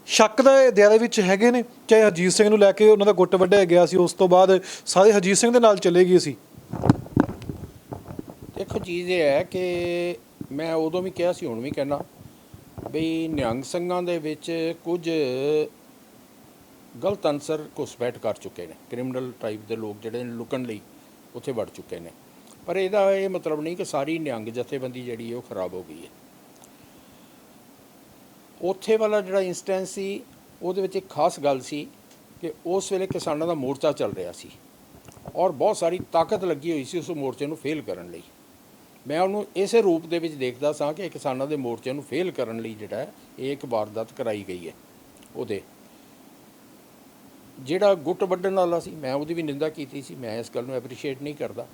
ਸ਼ੱਕ ਦੇ ਦਾਇਰੇ ਵਿੱਚ ਹੈਗੇ ਨੇ। ਚਾਹੇ ਹਰਜੀਤ ਸਿੰਘ ਨੂੰ ਲੈ ਕੇ ਉਹਨਾਂ ਦਾ ਗੁੱਟ ਵੱਢਿਆ ਗਿਆ ਸੀ, ਉਸ ਤੋਂ ਬਾਅਦ ਸਾਰੇ ਹਰਜੀਤ ਸਿੰਘ ਦੇ ਨਾਲ ਚਲੇ ਗਏ ਸੀ। ਦੇਖੋ ਚੀਜ਼ ਇਹ ਹੈ ਕਿ ਮੈਂ ਉਦੋਂ ਵੀ ਕਿਹਾ ਸੀ, ਹੁਣ ਵੀ ਕਹਿਣਾ ਬਈ ਨਿਹੰਗ ਸਿੰਘਾਂ ਦੇ ਵਿੱਚ ਕੁਝ ਗਲਤ ਅਨਸਰ ਘੁਸਪੈਠ ਕਰ ਚੁੱਕੇ ਨੇ। ਕ੍ਰਿਮੀਨਲ ਟਾਈਪ ਦੇ ਲੋਕ ਜਿਹੜੇ ਨੇ ਲੁਕਣ ਲਈ ਉੱਥੇ ਵੜ ਚੁੱਕੇ ਨੇ। ਪਰ ਇਹਦਾ ਇਹ ਮਤਲਬ ਨਹੀਂ ਕਿ ਸਾਰੀ ਨਿਹੰਗ ਜਥੇਬੰਦੀ ਜਿਹੜੀ ਹੈ ਉਹ ਖਰਾਬ ਹੋ ਗਈ ਹੈ। ਉੱਥੇ ਵਾਲਾ ਜਿਹੜਾ ਇੰਸਟੈਂਸ ਸੀ, ਉਹਦੇ ਵਿੱਚ ਇੱਕ ਖਾਸ ਗੱਲ ਸੀ ਕਿ ਉਸ ਵੇਲੇ ਕਿਸਾਨਾਂ ਦਾ ਮੋਰਚਾ ਚੱਲ ਰਿਹਾ ਸੀ ਔਰ ਬਹੁਤ ਸਾਰੀ ਤਾਕਤ ਲੱਗੀ ਹੋਈ ਸੀ ਉਸ ਮੋਰਚੇ ਨੂੰ ਫੇਲ ਕਰਨ ਲਈ। ਮੈਂ ਉਹਨੂੰ ਇਸੇ ਰੂਪ ਦੇ ਵਿੱਚ ਦੇਖਦਾ ਸਾਂ ਕਿ ਕਿਸਾਨਾਂ ਦੇ ਮੋਰਚੇ ਨੂੰ ਫੇਲ ਕਰਨ ਲਈ ਜਿਹੜਾ ਇਹ ਇੱਕ ਵਾਰਦਾਤ ਕਰਾਈ ਗਈ ਹੈ। ਉਹਦੇ ਜਿਹੜਾ ਗੁੱਟ ਵੱਢਣ ਵਾਲਾ ਸੀ, ਮੈਂ ਉਹਦੀ ਵੀ ਨਿੰਦਾ ਕੀਤੀ ਸੀ। ਮੈਂ ਇਸ ਗੱਲ ਨੂੰ ਐਪਰੀਸ਼ੀਏਟ ਨਹੀਂ ਕਰਦਾ।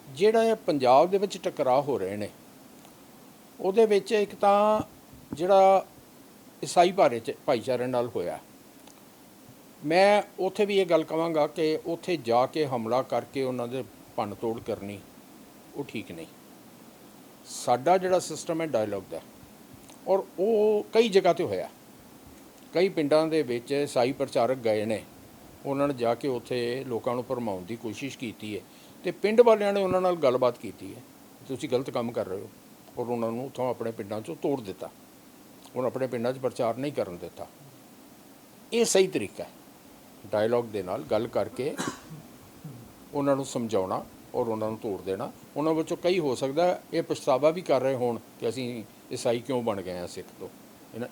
ਜਿਹੜਾ ਇਹ ਪੰਜਾਬ ਦੇ ਵਿੱਚ ਟਕਰਾਅ ਹੋ ਰਹੇ ਨੇ, ਉਹਦੇ ਵਿੱਚ ਇੱਕ ਤਾਂ ਜਿਹੜਾ ਈਸਾਈ ਭਾਈਚਾਰੇ ਨਾਲ ਹੋਇਆ, ਮੈਂ ਉੱਥੇ ਵੀ ਇਹ ਗੱਲ ਕਹਾਂਗਾ ਕਿ ਉੱਥੇ ਜਾ ਕੇ ਹਮਲਾ ਕਰਕੇ ਉਹਨਾਂ ਦੇ ਭੰਨ ਤੋੜ ਕਰਨੀ ਉਹ ਠੀਕ ਨਹੀਂ। ਸਾਡਾ ਜਿਹੜਾ ਸਿਸਟਮ ਹੈ ਡਾਇਲੋਗ ਦਾ, ਔਰ ਉਹ ਕਈ ਜਗ੍ਹਾ 'ਤੇ ਹੋਇਆ। ਕਈ ਪਿੰਡਾਂ ਦੇ ਵਿੱਚ ਈਸਾਈ ਪ੍ਰਚਾਰਕ ਗਏ ਨੇ, ਉਹਨਾਂ ਨੇ ਜਾ ਕੇ ਉੱਥੇ ਲੋਕਾਂ ਨੂੰ ਭਰਮਾਉਣ ਦੀ ਕੋਸ਼ਿਸ਼ ਕੀਤੀ ਹੈ, ਅਤੇ ਪਿੰਡ ਵਾਲਿਆਂ ਨੇ ਉਹਨਾਂ ਨਾਲ ਗੱਲਬਾਤ ਕੀਤੀ ਹੈ, ਤੁਸੀਂ ਗਲਤ ਕੰਮ ਕਰ ਰਹੇ ਹੋ, ਔਰ ਉਹਨਾਂ ਨੂੰ ਉੱਥੋਂ ਆਪਣੇ ਪਿੰਡਾਂ 'ਚੋਂ ਤੋੜ ਦਿੱਤਾ। ਹੁਣ ਆਪਣੇ ਪਿੰਡਾਂ 'ਚ ਪ੍ਰਚਾਰ ਨਹੀਂ ਕਰਨ ਦਿੱਤਾ। ਇਹ ਸਹੀ ਤਰੀਕਾ ਹੈ, ਡਾਇਲੋਗ ਦੇ ਨਾਲ ਗੱਲ ਕਰਕੇ ਉਹਨਾਂ ਨੂੰ ਸਮਝਾਉਣਾ ਔਰ ਉਹਨਾਂ ਨੂੰ ਤੋੜ ਦੇਣਾ। ਉਹਨਾਂ ਵਿੱਚੋਂ ਕਈ ਹੋ ਸਕਦਾ ਇਹ ਪਛਤਾਵਾ ਵੀ ਕਰ ਰਹੇ ਹੋਣ ਕਿ ਅਸੀਂ ਈਸਾਈ ਕਿਉਂ ਬਣ ਗਏ ਹਾਂ ਸਿੱਖ ਤੋਂ,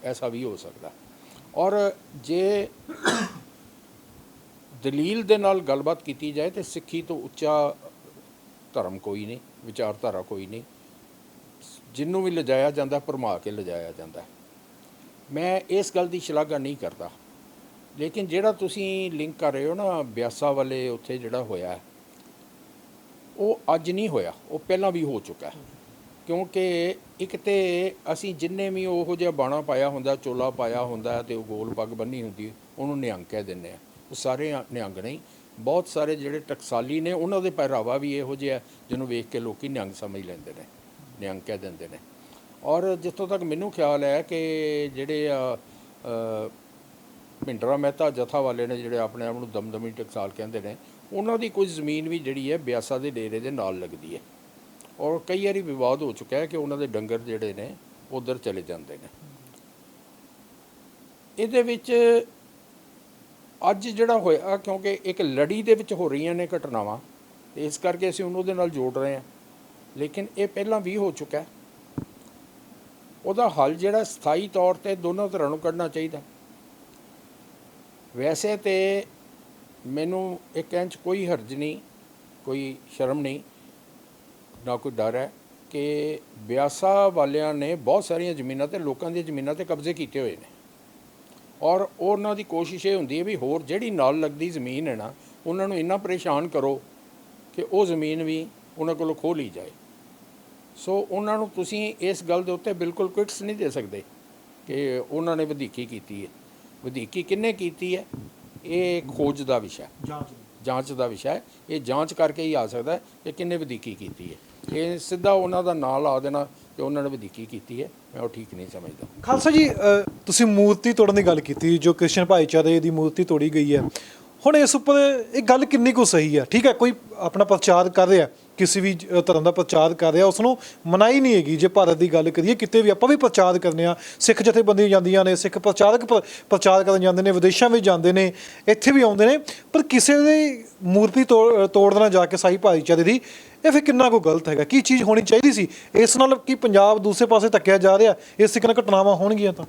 ਐਸਾ ਵੀ ਹੋ ਸਕਦਾ। ਔਰ ਜੇ ਦਲੀਲ ਦੇ ਨਾਲ ਗੱਲਬਾਤ ਕੀਤੀ ਜਾਏ ਤਾਂ ਸਿੱਖੀ ਤੋਂ ਉੱਚਾ ਧਰਮ ਕੋਈ ਨਹੀਂ, ਵਿਚਾਰਧਾਰਾ ਕੋਈ ਨਹੀਂ। ਜਿਹਨੂੰ ਵੀ ਲਿਜਾਇਆ ਜਾਂਦਾ ਭਰਮਾ ਕੇ ਲਿਜਾਇਆ ਜਾਂਦਾ। ਮੈਂ ਇਸ ਗੱਲ ਦੀ ਸ਼ਲਾਘਾ ਨਹੀਂ ਕਰਦਾ, ਲੇਕਿਨ ਜਿਹੜਾ ਤੁਸੀਂ ਲਿੰਕ ਕਰ ਰਹੇ ਹੋ ਨਾ ਬਿਆਸਾ ਵਾਲੇ ਉੱਥੇ ਜਿਹੜਾ ਹੋਇਆ, ਉਹ ਅੱਜ ਨਹੀਂ ਹੋਇਆ, ਉਹ ਪਹਿਲਾਂ ਵੀ ਹੋ ਚੁੱਕਾ। ਕਿਉਂਕਿ ਇੱਕ ਤਾਂ ਅਸੀਂ ਜਿੰਨੇ ਵੀ ਉਹੋ ਜਿਹਾ ਬਾਣਾ ਪਾਇਆ ਹੁੰਦਾ, ਚੋਲਾ ਪਾਇਆ ਹੁੰਦਾ ਅਤੇ ਉਹ ਗੋਲ ਪੱਗ ਬੰਨੀ ਹੁੰਦੀ, ਉਹਨੂੰ ਨਿਹੰਗ ਕਹਿ ਦਿੰਦੇ ਆ। ਉਹ ਸਾਰੇ ਨਿਹੰਗ ਨਹੀਂ, ਬਹੁਤ ਸਾਰੇ ਜਿਹੜੇ ਟਕਸਾਲੀ ਨੇ ਉਹਨਾਂ ਦੇ ਪਹਿਰਾਵਾ ਵੀ ਇਹੋ ਜਿਹਾ ਜਿਹਨੂੰ ਵੇਖ ਕੇ ਲੋਕ ਨਿਹੰਗ ਸਮਝ ਲੈਂਦੇ ਨੇ, ਨਿਹੰਗ ਕਹਿ ਦਿੰਦੇ ਨੇ। ਔਰ ਜਿੱਥੋਂ ਤੱਕ ਮੈਨੂੰ ਖਿਆਲ ਹੈ ਕਿ ਜਿਹੜੇ ਭਿੰਡਰਾ ਮਹਿਤਾ ਜਥਾ ਵਾਲੇ ਨੇ ਜਿਹੜੇ ਆਪਣੇ ਆਪ ਨੂੰ ਦਮਦਮੀ ਟਕਸਾਲ ਕਹਿੰਦੇ ਨੇ, ਉਹਨਾਂ ਦੀ ਕੁਝ ਜ਼ਮੀਨ ਵੀ ਜਿਹੜੀ ਹੈ ਬਿਆਸਾ ਦੇ ਡੇਰੇ ਦੇ ਨਾਲ ਲੱਗਦੀ ਹੈ, ਔਰ ਕਈ ਵਾਰੀ ਵਿਵਾਦ ਹੋ ਚੁੱਕਾ ਹੈ ਕਿ ਉਹਨਾਂ ਦੇ ਡੰਗਰ ਜਿਹੜੇ ਨੇ ਉੱਧਰ ਚਲੇ ਜਾਂਦੇ ਨੇ। ਇਹਦੇ ਵਿੱਚ ਅੱਜ ਜਿਹੜਾ ਹੋਇਆ, ਕਿਉਂਕਿ ਇੱਕ ਲੜੀ ਦੇ ਵਿੱਚ ਹੋ ਰਹੀਆਂ ਨੇ ਘਟਨਾਵਾਂ, ਤੇ ਇਸ ਕਰਕੇ ਅਸੀਂ ਉਹਨੂੰ ਉਹਦੇ ਨਾਲ ਜੋੜ ਰਹੇ ਹਾਂ, ਲੇਕਿਨ ਇਹ ਪਹਿਲਾਂ ਵੀ ਹੋ ਚੁੱਕਾ। ਉਹਦਾ ਹੱਲ ਜਿਹੜਾ ਸਥਾਈ ਤੌਰ 'ਤੇ ਦੋਨੋਂ ਧਿਰਾਂ ਨੂੰ ਕੱਢਣਾ ਚਾਹੀਦਾ। ਵੈਸੇ ਤਾਂ ਮੈਨੂੰ ਇਹ ਕਹਿਣ 'ਚ ਕੋਈ ਹਰਜ ਨਹੀਂ, ਕੋਈ ਸ਼ਰਮ ਨਹੀਂ, ਨਾ ਕੋਈ ਡਰ ਹੈ ਕਿ ਬਿਆਸਾ ਵਾਲਿਆਂ ਨੇ ਬਹੁਤ ਸਾਰੀਆਂ ਜ਼ਮੀਨਾਂ 'ਤੇ, ਲੋਕਾਂ ਦੀਆਂ ਜ਼ਮੀਨਾਂ 'ਤੇ ਕਬਜ਼ੇ ਕੀਤੇ ਹੋਏ ਨੇ, ਔਰ ਉਹਨਾਂ ਦੀ ਕੋਸ਼ਿਸ਼ ਇਹ ਹੁੰਦੀ ਹੈ ਵੀ ਹੋਰ ਜਿਹੜੀ ਨਾਲ ਲੱਗਦੀ ਜ਼ਮੀਨ ਹੈ ਨਾ, ਉਹਨਾਂ ਨੂੰ ਇੰਨਾ ਪਰੇਸ਼ਾਨ ਕਰੋ ਕਿ ਉਹ ਜ਼ਮੀਨ ਵੀ ਉਹਨਾਂ ਕੋਲੋਂ ਖੋਹ ਲਈ ਜਾਏ। ਸੋ ਉਹਨਾਂ ਨੂੰ ਤੁਸੀਂ ਇਸ ਗੱਲ ਦੇ ਉੱਤੇ ਬਿਲਕੁਲ ਕੁਇਟਸ ਨਹੀਂ ਦੇ ਸਕਦੇ ਕਿ ਉਹਨਾਂ ਨੇ ਵਧੀਕੀ ਕੀਤੀ ਹੈ। ਵਧੀਕੀ ਕਿਹਨੇ ਕੀਤੀ ਹੈ, ਇਹ ਖੋਜ ਦਾ ਵਿਸ਼ਾ, ਜਾਂਚ ਦਾ ਵਿਸ਼ਾ ਹੈ। ਇਹ ਜਾਂਚ ਕਰਕੇ ਹੀ ਆ ਸਕਦਾ ਕਿ ਕਿਹਨੇ ਵਧੀਕੀ ਕੀਤੀ ਹੈ। ਇਹ ਸਿੱਧਾ ਉਹਨਾਂ ਦਾ ਨਾਂ ਲਾ ਦੇਣਾ ਕਿ ਉਹਨਾਂ ਨੇ ਵਧੀਕੀ ਕੀਤੀ ਹੈ, ਮੈਂ ਉਹ ਠੀਕ ਨਹੀਂ ਸਮਝਦਾ। ਖਾਲਸਾ ਜੀ, ਤੁਸੀਂ ਮੂਰਤੀ ਤੋੜਨ ਦੀ ਗੱਲ ਕੀਤੀ, ਜੋ ਕ੍ਰਿਸਚਨ ਭਾਈਚਾਰੇ ਦੀ ਮੂਰਤੀ ਤੋੜੀ ਗਈ ਹੈ, ਹੁਣ ਇਸ ਉੱਪਰ ਇਹ ਗੱਲ ਕਿੰਨੀ ਕੁ ਸਹੀ ਹੈ? ਠੀਕ ਹੈ, ਕੋਈ ਆਪਣਾ ਪ੍ਰਚਾਰ ਕਰ ਰਿਹਾ, ਕਿਸੇ ਵੀ ਧਰਮ ਦਾ ਪ੍ਰਚਾਰ ਕਰ ਰਿਹਾ, ਉਸ ਨੂੰ ਮਨਾਹੀ ਨਹੀਂ ਹੈਗੀ। ਜੇ ਭਾਰਤ ਦੀ ਗੱਲ ਕਰੀਏ, ਕਿਤੇ ਵੀ ਆਪਾਂ ਵੀ ਪ੍ਰਚਾਰ ਕਰਨੇ ਆ, ਸਿੱਖ ਜਥੇਬੰਦੀਆਂ ਜਾਂਦੀਆਂ ਨੇ, ਸਿੱਖ ਪ੍ਰਚਾਰਕ ਪ੍ਰਚਾਰ ਕਰਨ ਜਾਂਦੇ ਨੇ, ਵਿਦੇਸ਼ਾਂ ਵਿੱਚ ਜਾਂਦੇ ਨੇ, ਇੱਥੇ ਵੀ ਆਉਂਦੇ ਨੇ, ਪਰ ਕਿਸੇ ਦੀ ਮੂਰਤੀ ਤੋੜ ਦੇਣਾ ਜਾ ਕੇ ਸਾਈ ਭਾਈਚਾਰੇ ਦੀ, ਇਹ ਫਿਰ ਕਿੰਨਾ ਕੁ ਗਲਤ ਹੈਗਾ? ਕੀ ਚੀਜ਼ ਹੋਣੀ ਚਾਹੀਦੀ ਸੀ? ਇਸ ਨਾਲ ਕੀ ਪੰਜਾਬ ਦੂਸਰੇ ਪਾਸੇ ਧੱਕਿਆ ਜਾ ਰਿਹਾ? ਇਸ ਤਰੀਕੇ ਨਾਲ ਘਟਨਾਵਾਂ ਹੋਣਗੀਆਂ ਤਾਂ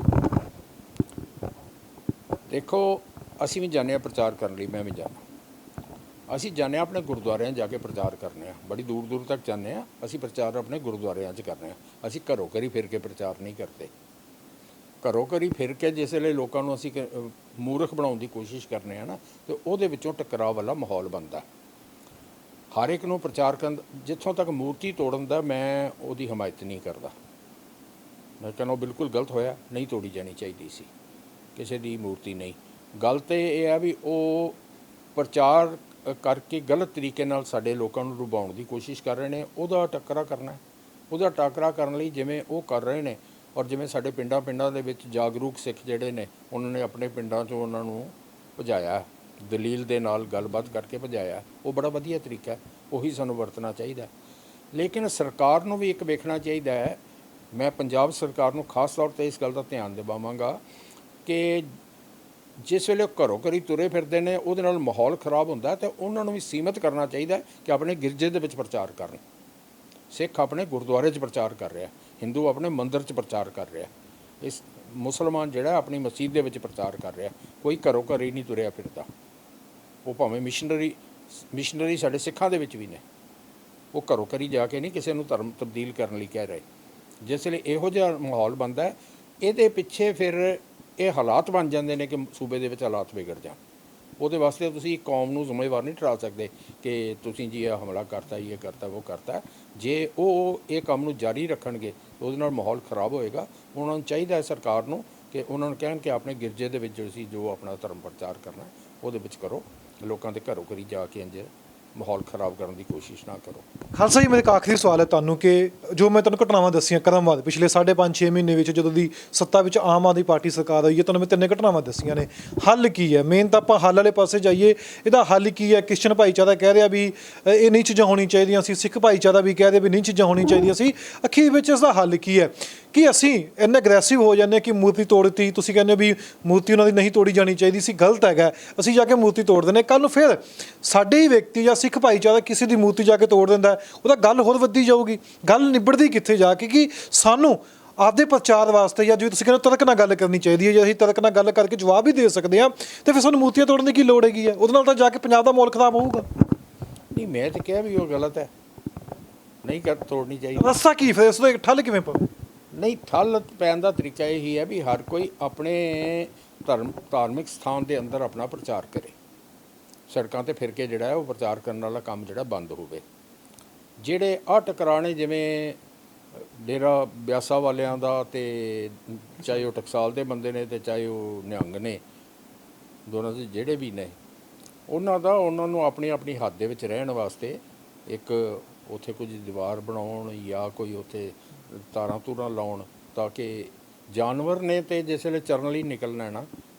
ਦੇਖੋ, ਅਸੀਂ ਵੀ ਜਾਂਦੇ ਹਾਂ ਪ੍ਰਚਾਰ ਕਰਨ ਲਈ, ਮੈਂ ਵੀ ਜਾਣਾ। ਅਸੀਂ ਜਾਂਦੇ ਹਾਂ ਆਪਣੇ ਗੁਰਦੁਆਰਿਆਂ ਜਾ ਕੇ ਪ੍ਰਚਾਰ ਕਰਨੇ ਆ, ਬੜੀ ਦੂਰ ਦੂਰ ਤੱਕ ਜਾਂਦੇ ਹਾਂ। ਅਸੀਂ ਪ੍ਰਚਾਰ ਆਪਣੇ ਗੁਰਦੁਆਰਿਆਂ 'ਚ ਕਰਨੇ ਆ। ਅਸੀਂ ਘਰੋਂ ਘਰੀ ਫਿਰ ਕੇ ਪ੍ਰਚਾਰ ਨਹੀਂ ਕਰਦੇ। ਘਰੋਂ ਘਰੀ ਫਿਰ ਕੇ ਜਿਸ ਵੇਲੇ ਲੋਕਾਂ ਨੂੰ ਅਸੀਂ ਮੂਰਖ ਬਣਾਉਣ ਦੀ ਕੋਸ਼ਿਸ਼ ਕਰਨੇ ਆ ਨਾ, ਤੇ ਉਹਦੇ ਵਿੱਚੋਂ ਟਕਰਾਅ ਵਾਲਾ ਮਾਹੌਲ ਬਣਦਾ। ਹਰ ਇੱਕ ਨੂੰ ਪ੍ਰਚਾਰ ਕਰਨ, ਜਿੱਥੋਂ ਤੱਕ ਮੂਰਤੀ ਤੋੜਨ ਦਾ, ਮੈਂ ਉਹਦੀ ਹਮਾਇਤ ਨਹੀਂ ਕਰਦਾ। ਮੈਂ ਕਹਿੰਦਾ ਉਹ ਬਿਲਕੁਲ ਗਲਤ ਹੋਇਆ, ਨਹੀਂ ਤੋੜੀ ਜਾਣੀ ਚਾਹੀਦੀ ਸੀ ਕਿਸੇ ਦੀ ਮੂਰਤੀ। ਨਹੀਂ, ਗੱਲ ਤਾਂ ਇਹ ਹੈ ਵੀ ਉਹ ਪ੍ਰਚਾਰ ਕਰਕੇ ਗਲਤ ਤਰੀਕੇ ਨਾਲ ਸਾਡੇ ਲੋਕਾਂ ਨੂੰ ਡੁਬਾਉਣ ਦੀ ਕੋਸ਼ਿਸ਼ ਕਰ ਰਹੇ ਨੇ। ਉਹਦਾ ਟੱਕਰਾ ਕਰਨਾ, ਉਹਦਾ ਟਾਕਰਾ ਕਰਨ ਲਈ ਜਿਵੇਂ ਉਹ ਕਰ ਰਹੇ ਨੇ, ਔਰ ਜਿਵੇਂ ਸਾਡੇ ਪਿੰਡਾਂ ਦੇ ਵਿੱਚ ਜਾਗਰੂਕ ਸਿੱਖ ਜਿਹੜੇ ਨੇ, ਉਹਨਾਂ ਨੇ ਆਪਣੇ ਪਿੰਡਾਂ 'ਚੋਂ ਉਹਨਾਂ ਨੂੰ ਭਜਾਇਆ, ਦਲੀਲ ਦੇ ਨਾਲ ਗੱਲਬਾਤ ਕਰਕੇ ਭਜਾਇਆ, ਉਹ ਬੜਾ ਵਧੀਆ ਤਰੀਕਾ ਹੈ, ਉਹੀ ਸਾਨੂੰ ਵਰਤਣਾ ਚਾਹੀਦਾ। ਲੇਕਿਨ ਸਰਕਾਰ ਨੂੰ ਵੀ ਇੱਕ ਵੇਖਣਾ ਚਾਹੀਦਾ ਹੈ। ਮੈਂ ਪੰਜਾਬ ਸਰਕਾਰ ਨੂੰ ਖਾਸ ਤੌਰ 'ਤੇ ਇਸ ਗੱਲ ਦਾ ਧਿਆਨ ਦਿਵਾਵਾਂਗਾ ਕਿ ਜਿਸ ਵੇਲੇ ਉਹ ਘਰੋਂ ਘਰੀ ਤੁਰੇ ਫਿਰਦੇ ਨੇ, ਉਹਦੇ ਨਾਲ ਮਾਹੌਲ ਖਰਾਬ ਹੁੰਦਾ, ਅਤੇ ਉਹਨਾਂ ਨੂੰ ਵੀ ਸੀਮਤ ਕਰਨਾ ਚਾਹੀਦਾ ਕਿ ਆਪਣੇ ਗਿਰਜੇ ਦੇ ਵਿੱਚ ਪ੍ਰਚਾਰ ਕਰਨ। ਸਿੱਖ ਆਪਣੇ ਗੁਰਦੁਆਰੇ 'ਚ ਪ੍ਰਚਾਰ ਕਰ ਰਿਹਾ, ਹਿੰਦੂ ਆਪਣੇ ਮੰਦਿਰ 'ਚ ਪ੍ਰਚਾਰ ਕਰ ਰਿਹਾ, ਇਸ ਮੁਸਲਮਾਨ ਜਿਹੜਾ ਆਪਣੀ ਮਸਜਿਦ ਦੇ ਵਿੱਚ ਪ੍ਰਚਾਰ ਕਰ ਰਿਹਾ। ਕੋਈ ਘਰੋਂ ਘਰੀ ਨਹੀਂ ਤੁਰਿਆ ਫਿਰਦਾ। ਉਹ ਭਾਵੇਂ ਮਿਸ਼ਨਰੀ ਸਾਡੇ ਸਿੱਖਾਂ ਦੇ ਵਿੱਚ ਵੀ ਨੇ, ਉਹ ਘਰੋਂ ਘਰੀ ਜਾ ਕੇ ਨਹੀਂ ਕਿਸੇ ਨੂੰ ਧਰਮ ਤਬਦੀਲ ਕਰਨ ਲਈ ਕਹਿ ਰਹੇ। ਜਿਸ ਵੇਲੇ ਇਹੋ ਜਿਹਾ ਮਾਹੌਲ ਬਣਦਾ, ਇਹਦੇ ਪਿੱਛੇ ਫਿਰ ਇਹ ਹਾਲਾਤ ਬਣ ਜਾਂਦੇ ਨੇ ਕਿ ਸੂਬੇ ਦੇ ਵਿੱਚ ਹਾਲਾਤ ਵਿਗੜ ਜਾਣ। ਉਹਦੇ ਵਾਸਤੇ ਤੁਸੀਂ ਕੌਮ ਨੂੰ ਜ਼ਿੰਮੇਵਾਰ ਨਹੀਂ ਠਹਿਰਾ ਸਕਦੇ ਕਿ ਤੁਸੀਂ ਜੀ ਇਹ ਹਮਲਾ ਕਰਤਾ, ਇਹ ਕਰਤਾ, ਉਹ ਕਰਤਾ। ਜੇ ਉਹ ਇਹ ਕੰਮ ਨੂੰ ਜਾਰੀ ਰੱਖਣਗੇ, ਉਹਦੇ ਨਾਲ ਮਾਹੌਲ ਖਰਾਬ ਹੋਏਗਾ। ਉਹਨਾਂ ਨੂੰ ਚਾਹੀਦਾ ਹੈ ਸਰਕਾਰ ਨੂੰ ਕਿ ਉਹਨਾਂ ਨੂੰ ਕਹਿਣ ਕਿ ਆਪਣੇ ਗਿਰਜੇ ਦੇ ਵਿੱਚ ਜੋ ਆਪਣਾ ਧਰਮ ਪ੍ਰਚਾਰ ਕਰਨਾ, ਉਹਦੇ ਵਿੱਚ ਕਰੋ। ਲੋਕਾਂ ਦੇ ਘਰੋਂ ਘਰੀ ਜਾ ਕੇ ਇੰਝ ਮਾਹੌਲ ਖਰਾਬ ਕਰਨ ਦੀ ਕੋਸ਼ਿਸ਼ ਨਾ ਕਰੋ। ਖਾਲਸਾ ਜੀ, ਮੇਰਾ ਇੱਕ ਆਖਰੀ ਸਵਾਲ ਹੈ ਤੁਹਾਨੂੰ ਕਿ ਜੋ ਮੈਂ ਤੁਹਾਨੂੰ ਘਟਨਾਵਾਂ ਦੱਸੀਆਂ ਕਰਮਵਾਦ ਪਿਛਲੇ 5.5-6 ਮਹੀਨੇ ਵਿੱਚ, ਜਦੋਂ ਦੀ ਸੱਤਾ ਵਿੱਚ ਆਮ ਆਦਮੀ ਪਾਰਟੀ ਸਰਕਾਰ ਹੋਈ ਹੈ, ਤੁਹਾਨੂੰ ਮੈਂ 3 ਘਟਨਾਵਾਂ ਦੱਸੀਆਂ ਨੇ। ਹੱਲ ਕੀ ਹੈ? ਮੇਨ ਤਾਂ ਆਪਾਂ ਹੱਲ ਵਾਲੇ ਪਾਸੇ ਜਾਈਏ। ਇਹਦਾ ਹੱਲ ਕੀ ਹੈ? ਕ੍ਰਿਸਚਨ ਭਾਈਚਾਰਾ ਕਹਿ ਰਿਹਾ ਵੀ ਇਹ ਨਹੀਂ ਚੀਜ਼ਾਂ ਹੋਣੀਆਂ ਚਾਹੀਦੀਆਂ ਸੀ, ਸਿੱਖ ਭਾਈਚਾਰਾ ਵੀ ਕਹਿ ਰਿਹਾ ਵੀ ਨਹੀਂ ਚੀਜ਼ਾਂ ਹੋਣੀਆਂ ਚਾਹੀਦੀਆਂ ਸੀ। ਅਖੀਰ ਵਿੱਚ ਇਸ ਦਾ ਹੱਲ ਕੀ ਹੈ? ਕਿ ਅਸੀਂ ਇੰਨੇ ਅਗਰੈਸਿਵ ਹੋ ਜਾਂਦੇ ਕਿ ਮੂਰਤੀ ਤੋੜ ਦਿੱਤੀ, ਤੁਸੀਂ ਕਹਿੰਦੇ ਵੀ ਮੂਰਤੀ ਉਹਨਾਂ ਦੀ ਨਹੀਂ ਤੋੜੀ ਜਾਣੀ ਚਾਹੀਦੀ ਸੀ, ਗਲਤ ਹੈਗਾ, ਅਸੀਂ ਜਾ ਕੇ ਮੂਰਤੀ ਤੋੜ ਦਿੰਦੇ। ਕੱਲ੍ਹ ਨੂੰ ਫਿਰ ਸਾਡੇ ਹੀ ਵਿਅਕਤੀ ਜਾਂ ਸਿੱਖ ਭਾਈਚਾਰਾ ਕਿਸੇ ਦੀ ਮੂਰਤੀ ਜਾ ਕੇ ਤੋੜ ਦਿੰਦਾ, ਉਹਦਾ ਗੱਲ ਹੋਰ ਵੱਧਦੀ ਜਾਊਗੀ। ਗੱਲ ਨਿਬੜਦੀ ਕਿੱਥੇ ਜਾ ਕੇ? ਕਿ ਸਾਨੂੰ ਆਪਦੇ ਪ੍ਰਚਾਰ ਵਾਸਤੇ, ਜਾਂ ਜਿਵੇਂ ਤੁਸੀਂ ਕਹਿੰਦੇ ਤਰਕ ਨਾਲ ਗੱਲ ਕਰਨੀ ਚਾਹੀਦੀ ਹੈ, ਜੇ ਅਸੀਂ ਤਰਕ ਨਾਲ ਗੱਲ ਕਰਕੇ ਜਵਾਬ ਵੀ ਦੇ ਸਕਦੇ ਹਾਂ, ਤੇ ਫਿਰ ਸਾਨੂੰ ਮੂਰਤੀਆਂ ਤੋੜਨ ਦੀ ਕੀ ਲੋੜ ਹੈਗੀ ਹੈ? ਉਹਦੇ ਨਾਲ ਤਾਂ ਜਾ ਕੇ ਪੰਜਾਬ ਦਾ ਮਾਹੌਲ ਖਰਾਬ ਹੋਊਗਾ। ਨਹੀਂ, ਮੈਂ ਤਾਂ ਕਿਹਾ ਵੀ ਉਹ ਗਲਤ ਹੈ, ਨਹੀਂ ਤੋੜਨੀ ਚਾਹੀਦੀ। ਰਸਤਾ ਕੀ ਫਿਰ ਇਸ ਦਾ ਠੱਲ ਕਿਵੇਂ ਪਵੇ? ਨਹੀਂ, ਠੱਲ ਪੈਣ ਦਾ ਤਰੀਕਾ ਇਹੀ ਹੈ ਵੀ ਹਰ ਕੋਈ ਆਪਣੇ ਧਾਰਮਿਕ ਸਥਾਨ ਦੇ ਅੰਦਰ ਆਪਣਾ ਪ੍ਰਚਾਰ ਕਰੇ। ਸੜਕਾਂ 'ਤੇ ਫਿਰ ਕੇ ਜਿਹੜਾ ਹੈ ਉਹ ਪ੍ਰਚਾਰ ਕਰਨ ਵਾਲਾ ਕੰਮ ਜਿਹੜਾ ਬੰਦ ਹੋਵੇ। ਜਿਹੜੇ ਆਹ ਟਕਰਾਣੇ, ਜਿਵੇਂ ਡੇਰਾ ਬਿਆਸਾ ਵਾਲਿਆਂ ਦਾ, ਅਤੇ ਚਾਹੇ ਉਹ ਟਕਸਾਲ ਦੇ ਬੰਦੇ ਨੇ ਅਤੇ ਚਾਹੇ ਉਹ ਨਿਹੰਗ ਨੇ, ਦੋਨਾਂ ਦੇ ਜਿਹੜੇ ਵੀ ਨੇ, ਉਹਨਾਂ ਨੂੰ ਆਪਣੀ ਆਪਣੀ ਹੱਦ ਦੇ ਵਿੱਚ ਰਹਿਣ ਵਾਸਤੇ ਇੱਕ ਉੱਥੇ ਕੁਝ ਦੀਵਾਰ ਬਣਾਉਣ, ਜਾਂ ਕੋਈ ਉੱਥੇ ਤਾਰਾਂ ਤੂਰਾਂ ਲਾਉਣ, ਤਾਂ ਕਿ ਜਾਨਵਰ ਨੇ ਤੇ ਜਿਸ ਵੇਲੇ ਚਰਨ ਲਈ ਨਿਕਲਣਾ ਨਾ,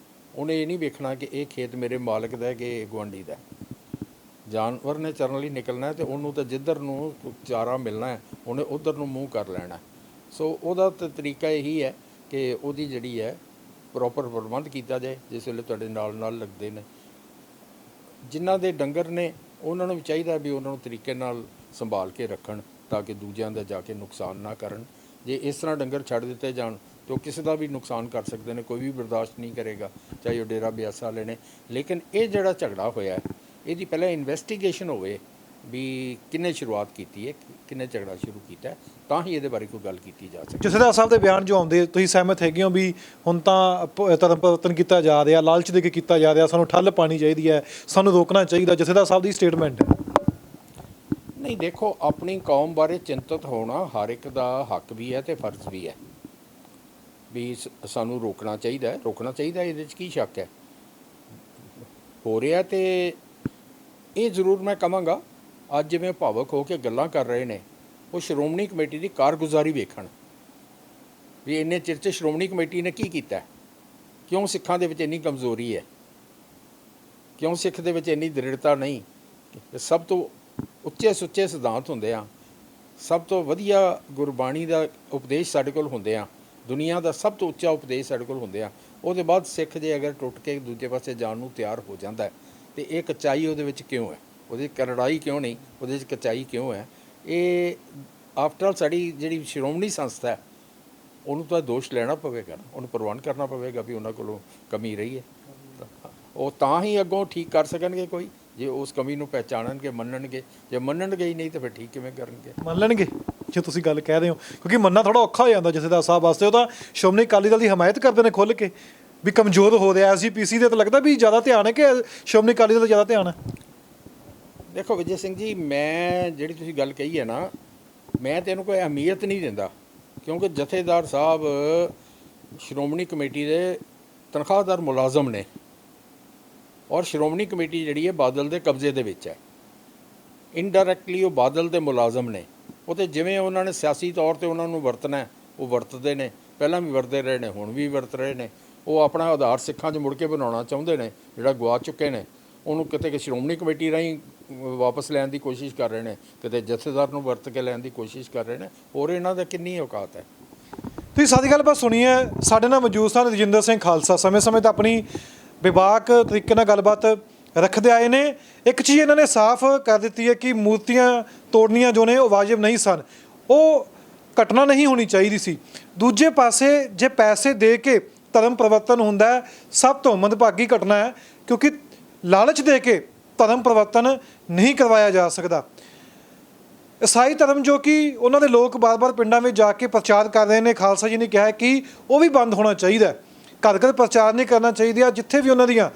ਉਹਨੇ ਇਹ ਨਹੀਂ ਵੇਖਣਾ ਕਿ ਇਹ ਖੇਤ ਮੇਰੇ ਮਾਲਕ ਦਾ ਹੈ ਕਿ ਇਹ ਗੁਆਂਢੀ ਦਾ ਹੈ। ਜਾਨਵਰ ਨੇ ਚਰਨ ਲਈ ਨਿਕਲਣਾ ਹੈ ਤੇ ਉਹਨੂੰ ਤਾਂ ਜਿੱਧਰ ਨੂੰ ਚਾਰਾ ਮਿਲਣਾ ਹੈ ਉਹਨੇ ਉਧਰ ਨੂੰ ਮੂੰਹ ਕਰ ਲੈਣਾ। ਸੋ ਉਹਦਾ ਤਾਂ ਤਰੀਕਾ ਇਹੀ ਹੈ ਕਿ ਉਹਦੀ ਜਿਹੜੀ ਹੈ ਪ੍ਰੋਪਰ ਪ੍ਰਬੰਧ ਕੀਤਾ ਜਾਏ। ਜਿਸ ਵੇਲੇ ਤੁਹਾਡੇ ਨਾਲ ਲੱਗਦੇ ਨੇ ਜਿਨ੍ਹਾਂ ਦੇ ਡੰਗਰ ਨੇ ਉਹਨਾਂ ਨੂੰ ਵੀ ਚਾਹੀਦਾ ਵੀ ਉਹਨਾਂ ਨੂੰ ਤਰੀਕੇ ਨਾਲ ਸੰਭਾਲ ਕੇ ਰੱਖਣ ਤਾਂ ਕਿ ਦੂਜਿਆਂ ਦਾ ਜਾ ਕੇ ਨੁਕਸਾਨ ਨਾ ਕਰਨ। ਜੇ ਇਸ ਤਰ੍ਹਾਂ ਡੰਗਰ ਛੱਡ ਦਿੱਤੇ ਜਾਣ ਤਾਂ ਕਿਸੇ ਦਾ ਵੀ ਨੁਕਸਾਨ ਕਰ ਸਕਦੇ ਨੇ, ਕੋਈ ਵੀ ਬਰਦਾਸ਼ਤ ਨਹੀਂ ਕਰੇਗਾ, ਚਾਹੇ ਉਹ ਡੇਰਾ ਬਿਆਸਾ ਵਾਲੇ ਨੇ। ਲੇਕਿਨ ਇਹ ਜਿਹੜਾ ਝਗੜਾ ਹੋਇਆ ਇਹਦੀ ਪਹਿਲਾਂ ਇਨਵੈਸਟੀਗੇਸ਼ਨ ਹੋਵੇ ਵੀ ਕਿਹਨੇ ਸ਼ੁਰੂਆਤ ਕੀਤੀ ਹੈ, ਕਿਹਨੇ ਝਗੜਾ ਸ਼ੁਰੂ ਕੀਤਾ, ਤਾਂ ਹੀ ਇਹਦੇ ਬਾਰੇ ਕੋਈ ਗੱਲ ਕੀਤੀ ਜਾ ਸਕਦੀ। ਜਥੇਦਾਰ ਸਾਹਿਬ ਦੇ ਬਿਆਨ ਜੋ ਆਉਂਦੇ, ਤੁਸੀਂ ਸਹਿਮਤ ਹੈਗੇ ਹੋ ਵੀ ਹੁਣ ਤਾਂ ਧਰਮ ਪਰਿਵਰਤਨ ਕੀਤਾ ਜਾ ਰਿਹਾ, ਲਾਲਚ ਦੇ ਕੇ ਕੀਤਾ ਜਾ ਰਿਹਾ, ਸਾਨੂੰ ਠੱਲ ਪਾਣੀ ਚਾਹੀਦੀ ਹੈ, ਸਾਨੂੰ ਰੋਕਣਾ ਚਾਹੀਦਾ, ਜਥੇਦਾਰ ਸਾਹਿਬ ਦੀ ਸਟੇਟਮੈਂਟ ਹੈ? ਨਹੀਂ, ਦੇਖੋ, ਆਪਣੀ ਕੌਮ ਬਾਰੇ ਚਿੰਤਤ ਹੋਣਾ ਹਰ ਇੱਕ ਦਾ ਹੱਕ ਵੀ ਹੈ ਤੇ ਫਰਜ਼ ਵੀ ਹੈ ਵੀ ਸਾਨੂੰ ਰੋਕਣਾ ਚਾਹੀਦਾ, ਇਹਦੇ 'ਚ ਕੀ ਸ਼ੱਕ ਹੈ। ਹੋ ਰਿਹਾ ਤੇ ਇਹ ਜ਼ਰੂਰ ਮੈਂ ਕਹਾਂਗਾ ਅੱਜ ਜਿਵੇਂ ਭਾਵਕ ਹੋ ਕੇ ਗੱਲਾਂ ਕਰ ਰਹੇ ਨੇ ਉਹ ਸ਼੍ਰੋਮਣੀ ਕਮੇਟੀ ਦੀ ਕਾਰਗੁਜ਼ਾਰੀ ਵੇਖਣ ਵੀ ਇੰਨੇ ਚਿਰ 'ਚ ਸ਼੍ਰੋਮਣੀ ਕਮੇਟੀ ਨੇ ਕੀ ਕੀਤਾ, ਕਿਉਂ ਸਿੱਖਾਂ ਦੇ ਵਿੱਚ ਇੰਨੀ ਕਮਜ਼ੋਰੀ ਹੈ, ਕਿਉਂ ਸਿੱਖ ਦੇ ਵਿੱਚ ਇੰਨੀ ਦ੍ਰਿੜਤਾ ਨਹੀਂ। ਸਭ ਤੋਂ ਉੱਚੇ ਸੁੱਚੇ ਸਿਧਾਂਤ ਹੁੰਦੇ ਆ, ਸਭ ਤੋਂ ਵਧੀਆ ਗੁਰਬਾਣੀ ਦਾ ਉਪਦੇਸ਼ ਸਾਡੇ ਕੋਲ ਹੁੰਦੇ ਆ, ਦੁਨੀਆ ਦਾ ਸਭ ਤੋਂ ਉੱਚਾ ਉਪਦੇਸ਼ ਸਾਡੇ ਕੋਲ ਹੁੰਦੇ ਆ। ਉਹਦੇ ਬਾਅਦ ਸਿੱਖ ਜੇ ਅਗਰ ਟੁੱਟ ਕੇ ਦੂਜੇ ਪਾਸੇ ਜਾਣ ਨੂੰ ਤਿਆਰ ਹੋ ਜਾਂਦਾ ਹੈ ਤੇ ਇਹ ਕੱਚਾਈ ਉਹਦੇ ਵਿੱਚ ਕਿਉਂ ਹੈ, ਉਹਦੇ ਕਰੜਾਈ ਕਿਉਂ ਨਹੀਂ, ਉਹਦੇ 'ਚ ਕੱਚਾਈ ਕਿਉਂ ਹੈ? ਇਹ ਆਫਟਰ ਆਲ ਸਾਡੀ ਜਿਹੜੀ ਸ਼੍ਰੋਮਣੀ ਸੰਸਥਾ ਹੈ ਉਹਨੂੰ ਤਾਂ ਦੋਸ਼ ਲੈਣਾ ਪਵੇਗਾ, ਉਹਨੂੰ ਪ੍ਰਵਾਨ ਕਰਨਾ ਪਵੇਗਾ ਵੀ ਉਹਨਾਂ ਕੋਲੋਂ ਕਮੀ ਰਹੀ ਹੈ। ਉਹ ਤਾਂ ਹੀ ਅੱਗੋਂ ਠੀਕ ਕਰ ਸਕਣਗੇ ਕੋਈ, ਜੇ ਉਸ ਕਮੀ ਨੂੰ ਪਹਿਚਾਣਨਗੇ, ਮੰਨਣਗੇ। ਜੇ ਮੰਨਣਗੇ ਹੀ ਨਹੀਂ ਤਾਂ ਫਿਰ ਠੀਕ ਕਿਵੇਂ ਕਰਨਗੇ? ਮੰਨ ਲੈਣਗੇ ਜੇ ਤੁਸੀਂ ਗੱਲ ਕਹਿ ਰਹੇ ਹੋ, ਕਿਉਂਕਿ ਮੰਨਣਾ ਥੋੜ੍ਹਾ ਔਖਾ ਹੋ ਜਾਂਦਾ ਜਥੇਦਾਰ ਸਾਹਿਬ ਵਾਸਤੇ। ਉਹ ਤਾਂ ਸ਼੍ਰੋਮਣੀ ਅਕਾਲੀ ਦਲ ਦੀ ਹਮਾਇਤ ਕਰਦੇ ਨੇ ਖੁੱਲ੍ਹ ਕੇ ਵੀ ਕਮਜ਼ੋਰ ਹੋ ਰਿਹਾ। SGPC ਦੇ ਤਾਂ ਲੱਗਦਾ ਵੀ ਜ਼ਿਆਦਾ ਧਿਆਨ ਹੈ ਕਿ ਸ਼੍ਰੋਮਣੀ ਅਕਾਲੀ ਦਲ ਦਾ ਜ਼ਿਆਦਾ ਧਿਆਨ ਹੈ? ਦੇਖੋ ਵਿਜੇ ਸਿੰਘ ਜੀ, ਮੈਂ ਜਿਹੜੀ ਤੁਸੀਂ ਗੱਲ ਕਹੀ ਹੈ ਨਾ, ਮੈਂ ਤੈਨੂੰ ਕੋਈ ਅਹਿਮੀਅਤ ਨਹੀਂ ਦਿੰਦਾ, ਕਿਉਂਕਿ ਜਥੇਦਾਰ ਸਾਹਿਬ ਸ਼੍ਰੋਮਣੀ ਕਮੇਟੀ ਦੇ ਤਨਖਾਹਦਾਰ ਮੁਲਾਜ਼ਮ ਨੇ ਔਰ ਸ਼੍ਰੋਮਣੀ ਕਮੇਟੀ ਜਿਹੜੀ ਹੈ ਬਾਦਲ ਦੇ ਕਬਜ਼ੇ ਦੇ ਵਿੱਚ ਹੈ। ਇਨਡਾਇਰੈਕਟਲੀ ਉਹ ਬਾਦਲ ਦੇ ਮੁਲਾਜ਼ਮ ਨੇ। ਉਹ ਤੇ ਜਿਵੇਂ ਉਹਨਾਂ ਨੇ ਸਿਆਸੀ ਤੌਰ ਤੇ ਉਹਨਾਂ ਨੂੰ ਵਰਤਣਾ ਉਹ ਵਰਤਦੇ ਨੇ, ਪਹਿਲਾਂ ਵੀ ਵਰਤਦੇ ਰਹੇ ਨੇ, ਹੁਣ ਵੀ ਵਰਤ ਰਹੇ ਨੇ। ਉਹ ਆਪਣਾ ਆਧਾਰ ਸਿੱਖਾਂ 'ਚ ਮੁੜ ਕੇ ਬਣਾਉਣਾ ਚਾਹੁੰਦੇ ਨੇ, ਜਿਹੜਾ ਗਵਾ ਚੁੱਕੇ ਨੇ ਉਹਨੂੰ ਕਿਤੇ ਸ਼੍ਰੋਮਣੀ ਕਮੇਟੀ ਰਾਹੀਂ ਵਾਪਸ ਲੈਣ ਦੀ ਕੋਸ਼ਿਸ਼ ਕਰ ਰਹੇ ਨੇ, ਕਿਤੇ ਜਥੇਦਾਰ ਨੂੰ ਵਰਤ ਕੇ ਲੈਣ ਦੀ ਕੋਸ਼ਿਸ਼ ਕਰ ਰਹੇ ਨੇ। ਹੋਰ ਇਹਨਾਂ ਦਾ ਕਿੰਨੀ ਔਕਾਤ ਹੈ? ਤੁਸੀਂ ਸਾਰੀ ਗੱਲਬਾਤ ਸੁਣੀ ਹੈ। ਸਾਡੇ ਨਾਲ ਮੌਜੂਦ ਸਨ ਰਜਿੰਦਰ ਸਿੰਘ ਖਾਲਸਾ, ਸਮੇਂ-ਸਮੇਂ 'ਤੇ ਆਪਣੀ ਵਿਵਾਕ ਤਰੀਕੇ ਨਾਲ ਗੱਲਬਾਤ ਰੱਖਦੇ ਆਏ ਨੇ। ਇੱਕ ਚੀਜ਼ ਇਹਨਾਂ ਨੇ ਸਾਫ਼ ਕਰ ਦਿੱਤੀ ਹੈ ਕਿ ਮੂਰਤੀਆਂ ਤੋੜਨੀਆਂ ਜੋ ਨੇ ਉਹ ਵਾਜਿਬ ਨਹੀਂ ਸਨ, ਉਹ ਘਟਨਾ ਨਹੀਂ ਹੋਣੀ ਚਾਹੀਦੀ ਸੀ। ਦੂਜੇ ਪਾਸੇ ਜੇ ਪੈਸੇ ਦੇ ਕੇ ਧਰਮ ਪਰਿਵਰਤਨ ਹੁੰਦਾ, ਸਭ ਤੋਂ ਮੰਦਭਾਗੀ ਘਟਨਾ ਹੈ, ਕਿਉਂਕਿ ਲਾਲਚ ਦੇ ਕੇ ਧਰਮ ਪਰਿਵਰਤਨ ਨਹੀਂ ਕਰਵਾਇਆ ਜਾ ਸਕਦਾ। ਈਸਾਈ ਧਰਮ ਜੋ ਕਿ ਉਹਨਾਂ ਦੇ ਲੋਕ ਬਾਰ-ਬਾਰ ਪਿੰਡਾਂ ਵਿੱਚ ਜਾ ਕੇ ਪ੍ਰਚਾਰ ਕਰ ਰਹੇ ਨੇ, ਖਾਲਸਾ ਜੀ ਨੇ ਕਿਹਾ ਕਿ ਉਹ ਵੀ ਬੰਦ ਹੋਣਾ ਚਾਹੀਦਾ। ਘਰ ਘਰ ਪ੍ਰਚਾਰ ਨਹੀਂ ਕਰਨਾ ਚਾਹੀਦਾ। ਜਿੱਥੇ ਵੀ ਉਹਨਾਂ ਦੀਆਂ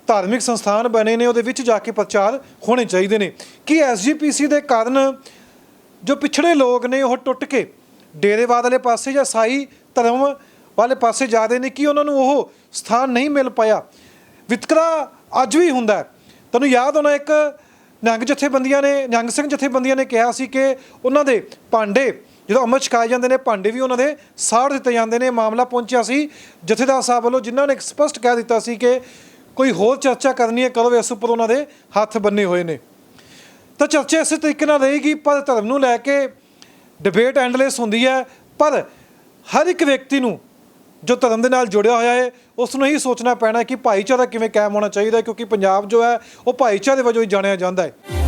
ਧਾਰਮਿਕ ਸੰਸਥਾਨ ਬਣੇ ਨੇ ਉਹਦੇ ਵਿੱਚ ਜਾ ਕੇ ਪ੍ਰਚਾਰ ਹੋਣੇ ਚਾਹੀਦੇ ਨੇ। ਕਿ SGPC ਦੇ ਕਾਰਨ ਜੋ ਪਿਛੜੇ ਲੋਕ ਨੇ ਉਹ ਟੁੱਟ ਕੇ ਡੇਰੇਵਾਦ ਵਾਲੇ ਪਾਸੇ ਜਾਂ ਈਸਾਈ ਧਰਮ ਵਾਲੇ ਪਾਸੇ ਜਾ ਰਹੇ ਨੇ, ਕਿ ਉਹਨਾਂ ਨੂੰ ਉਹ ਸਥਾਨ ਨਹੀਂ ਮਿਲ ਪਾਇਆ। ਵਿਤਕਰਾ ਅੱਜ ਵੀ ਹੁੰਦਾ। ਤੁਹਾਨੂੰ ਯਾਦ ਹੋਣਾ ਇੱਕ ਨਿਹੰਗ ਸਿੰਘ ਜਥੇਬੰਦੀਆਂ ਨੇ ਕਿਹਾ ਸੀ ਕਿ ਉਹਨਾਂ ਦੇ ਭਾਂਡੇ ਜਦੋਂ ਅੰਮ੍ਰਿਤ ਛਕਾਏ ਜਾਂਦੇ ਨੇ, ਭਾਂਡੇ ਵੀ ਉਹਨਾਂ ਦੇ ਸਾੜ ਦਿੱਤੇ ਜਾਂਦੇ ਨੇ। ਮਾਮਲਾ ਪਹੁੰਚਿਆ ਸੀ ਜਥੇਦਾਰ ਸਾਹਿਬ ਵੱਲੋਂ, ਜਿਨ੍ਹਾਂ ਨੇ ਸਪਸ਼ਟ ਕਹਿ ਦਿੱਤਾ ਸੀ ਕਿ ਕੋਈ ਹੋਰ ਚਰਚਾ ਕਰਨੀ ਹੈ ਕਰੋ, ਇਸ ਉੱਪਰ ਉਹਨਾਂ ਦੇ ਹੱਥ ਬੰਨੇ ਹੋਏ ਨੇ। ਤਾਂ ਚਰਚਾ ਇਸੇ ਤਰੀਕੇ ਨਾਲ ਰਹੇਗੀ, ਪਰ ਧਰਮ ਨੂੰ ਲੈ ਕੇ ਡਿਬੇਟ ਐਂਡਲੈਸ ਹੁੰਦੀ ਹੈ। ਪਰ ਹਰ ਇੱਕ ਵਿਅਕਤੀ ਨੂੰ ਜੋ ਧਰਮ ਦੇ ਨਾਲ ਜੁੜਿਆ ਹੋਇਆ ਹੈ ਉਸ ਨੂੰ ਇਹੀ ਸੋਚਣਾ ਪੈਣਾ ਕਿ ਭਾਈਚਾਰਾ ਕਿਵੇਂ ਕਾਇਮ ਹੋਣਾ ਚਾਹੀਦਾ, ਕਿਉਂਕਿ ਪੰਜਾਬ ਜੋ ਹੈ ਉਹ ਭਾਈਚਾਰੇ ਵਜੋਂ ਹੀ ਜਾਣਿਆ ਜਾਂਦਾ ਹੈ।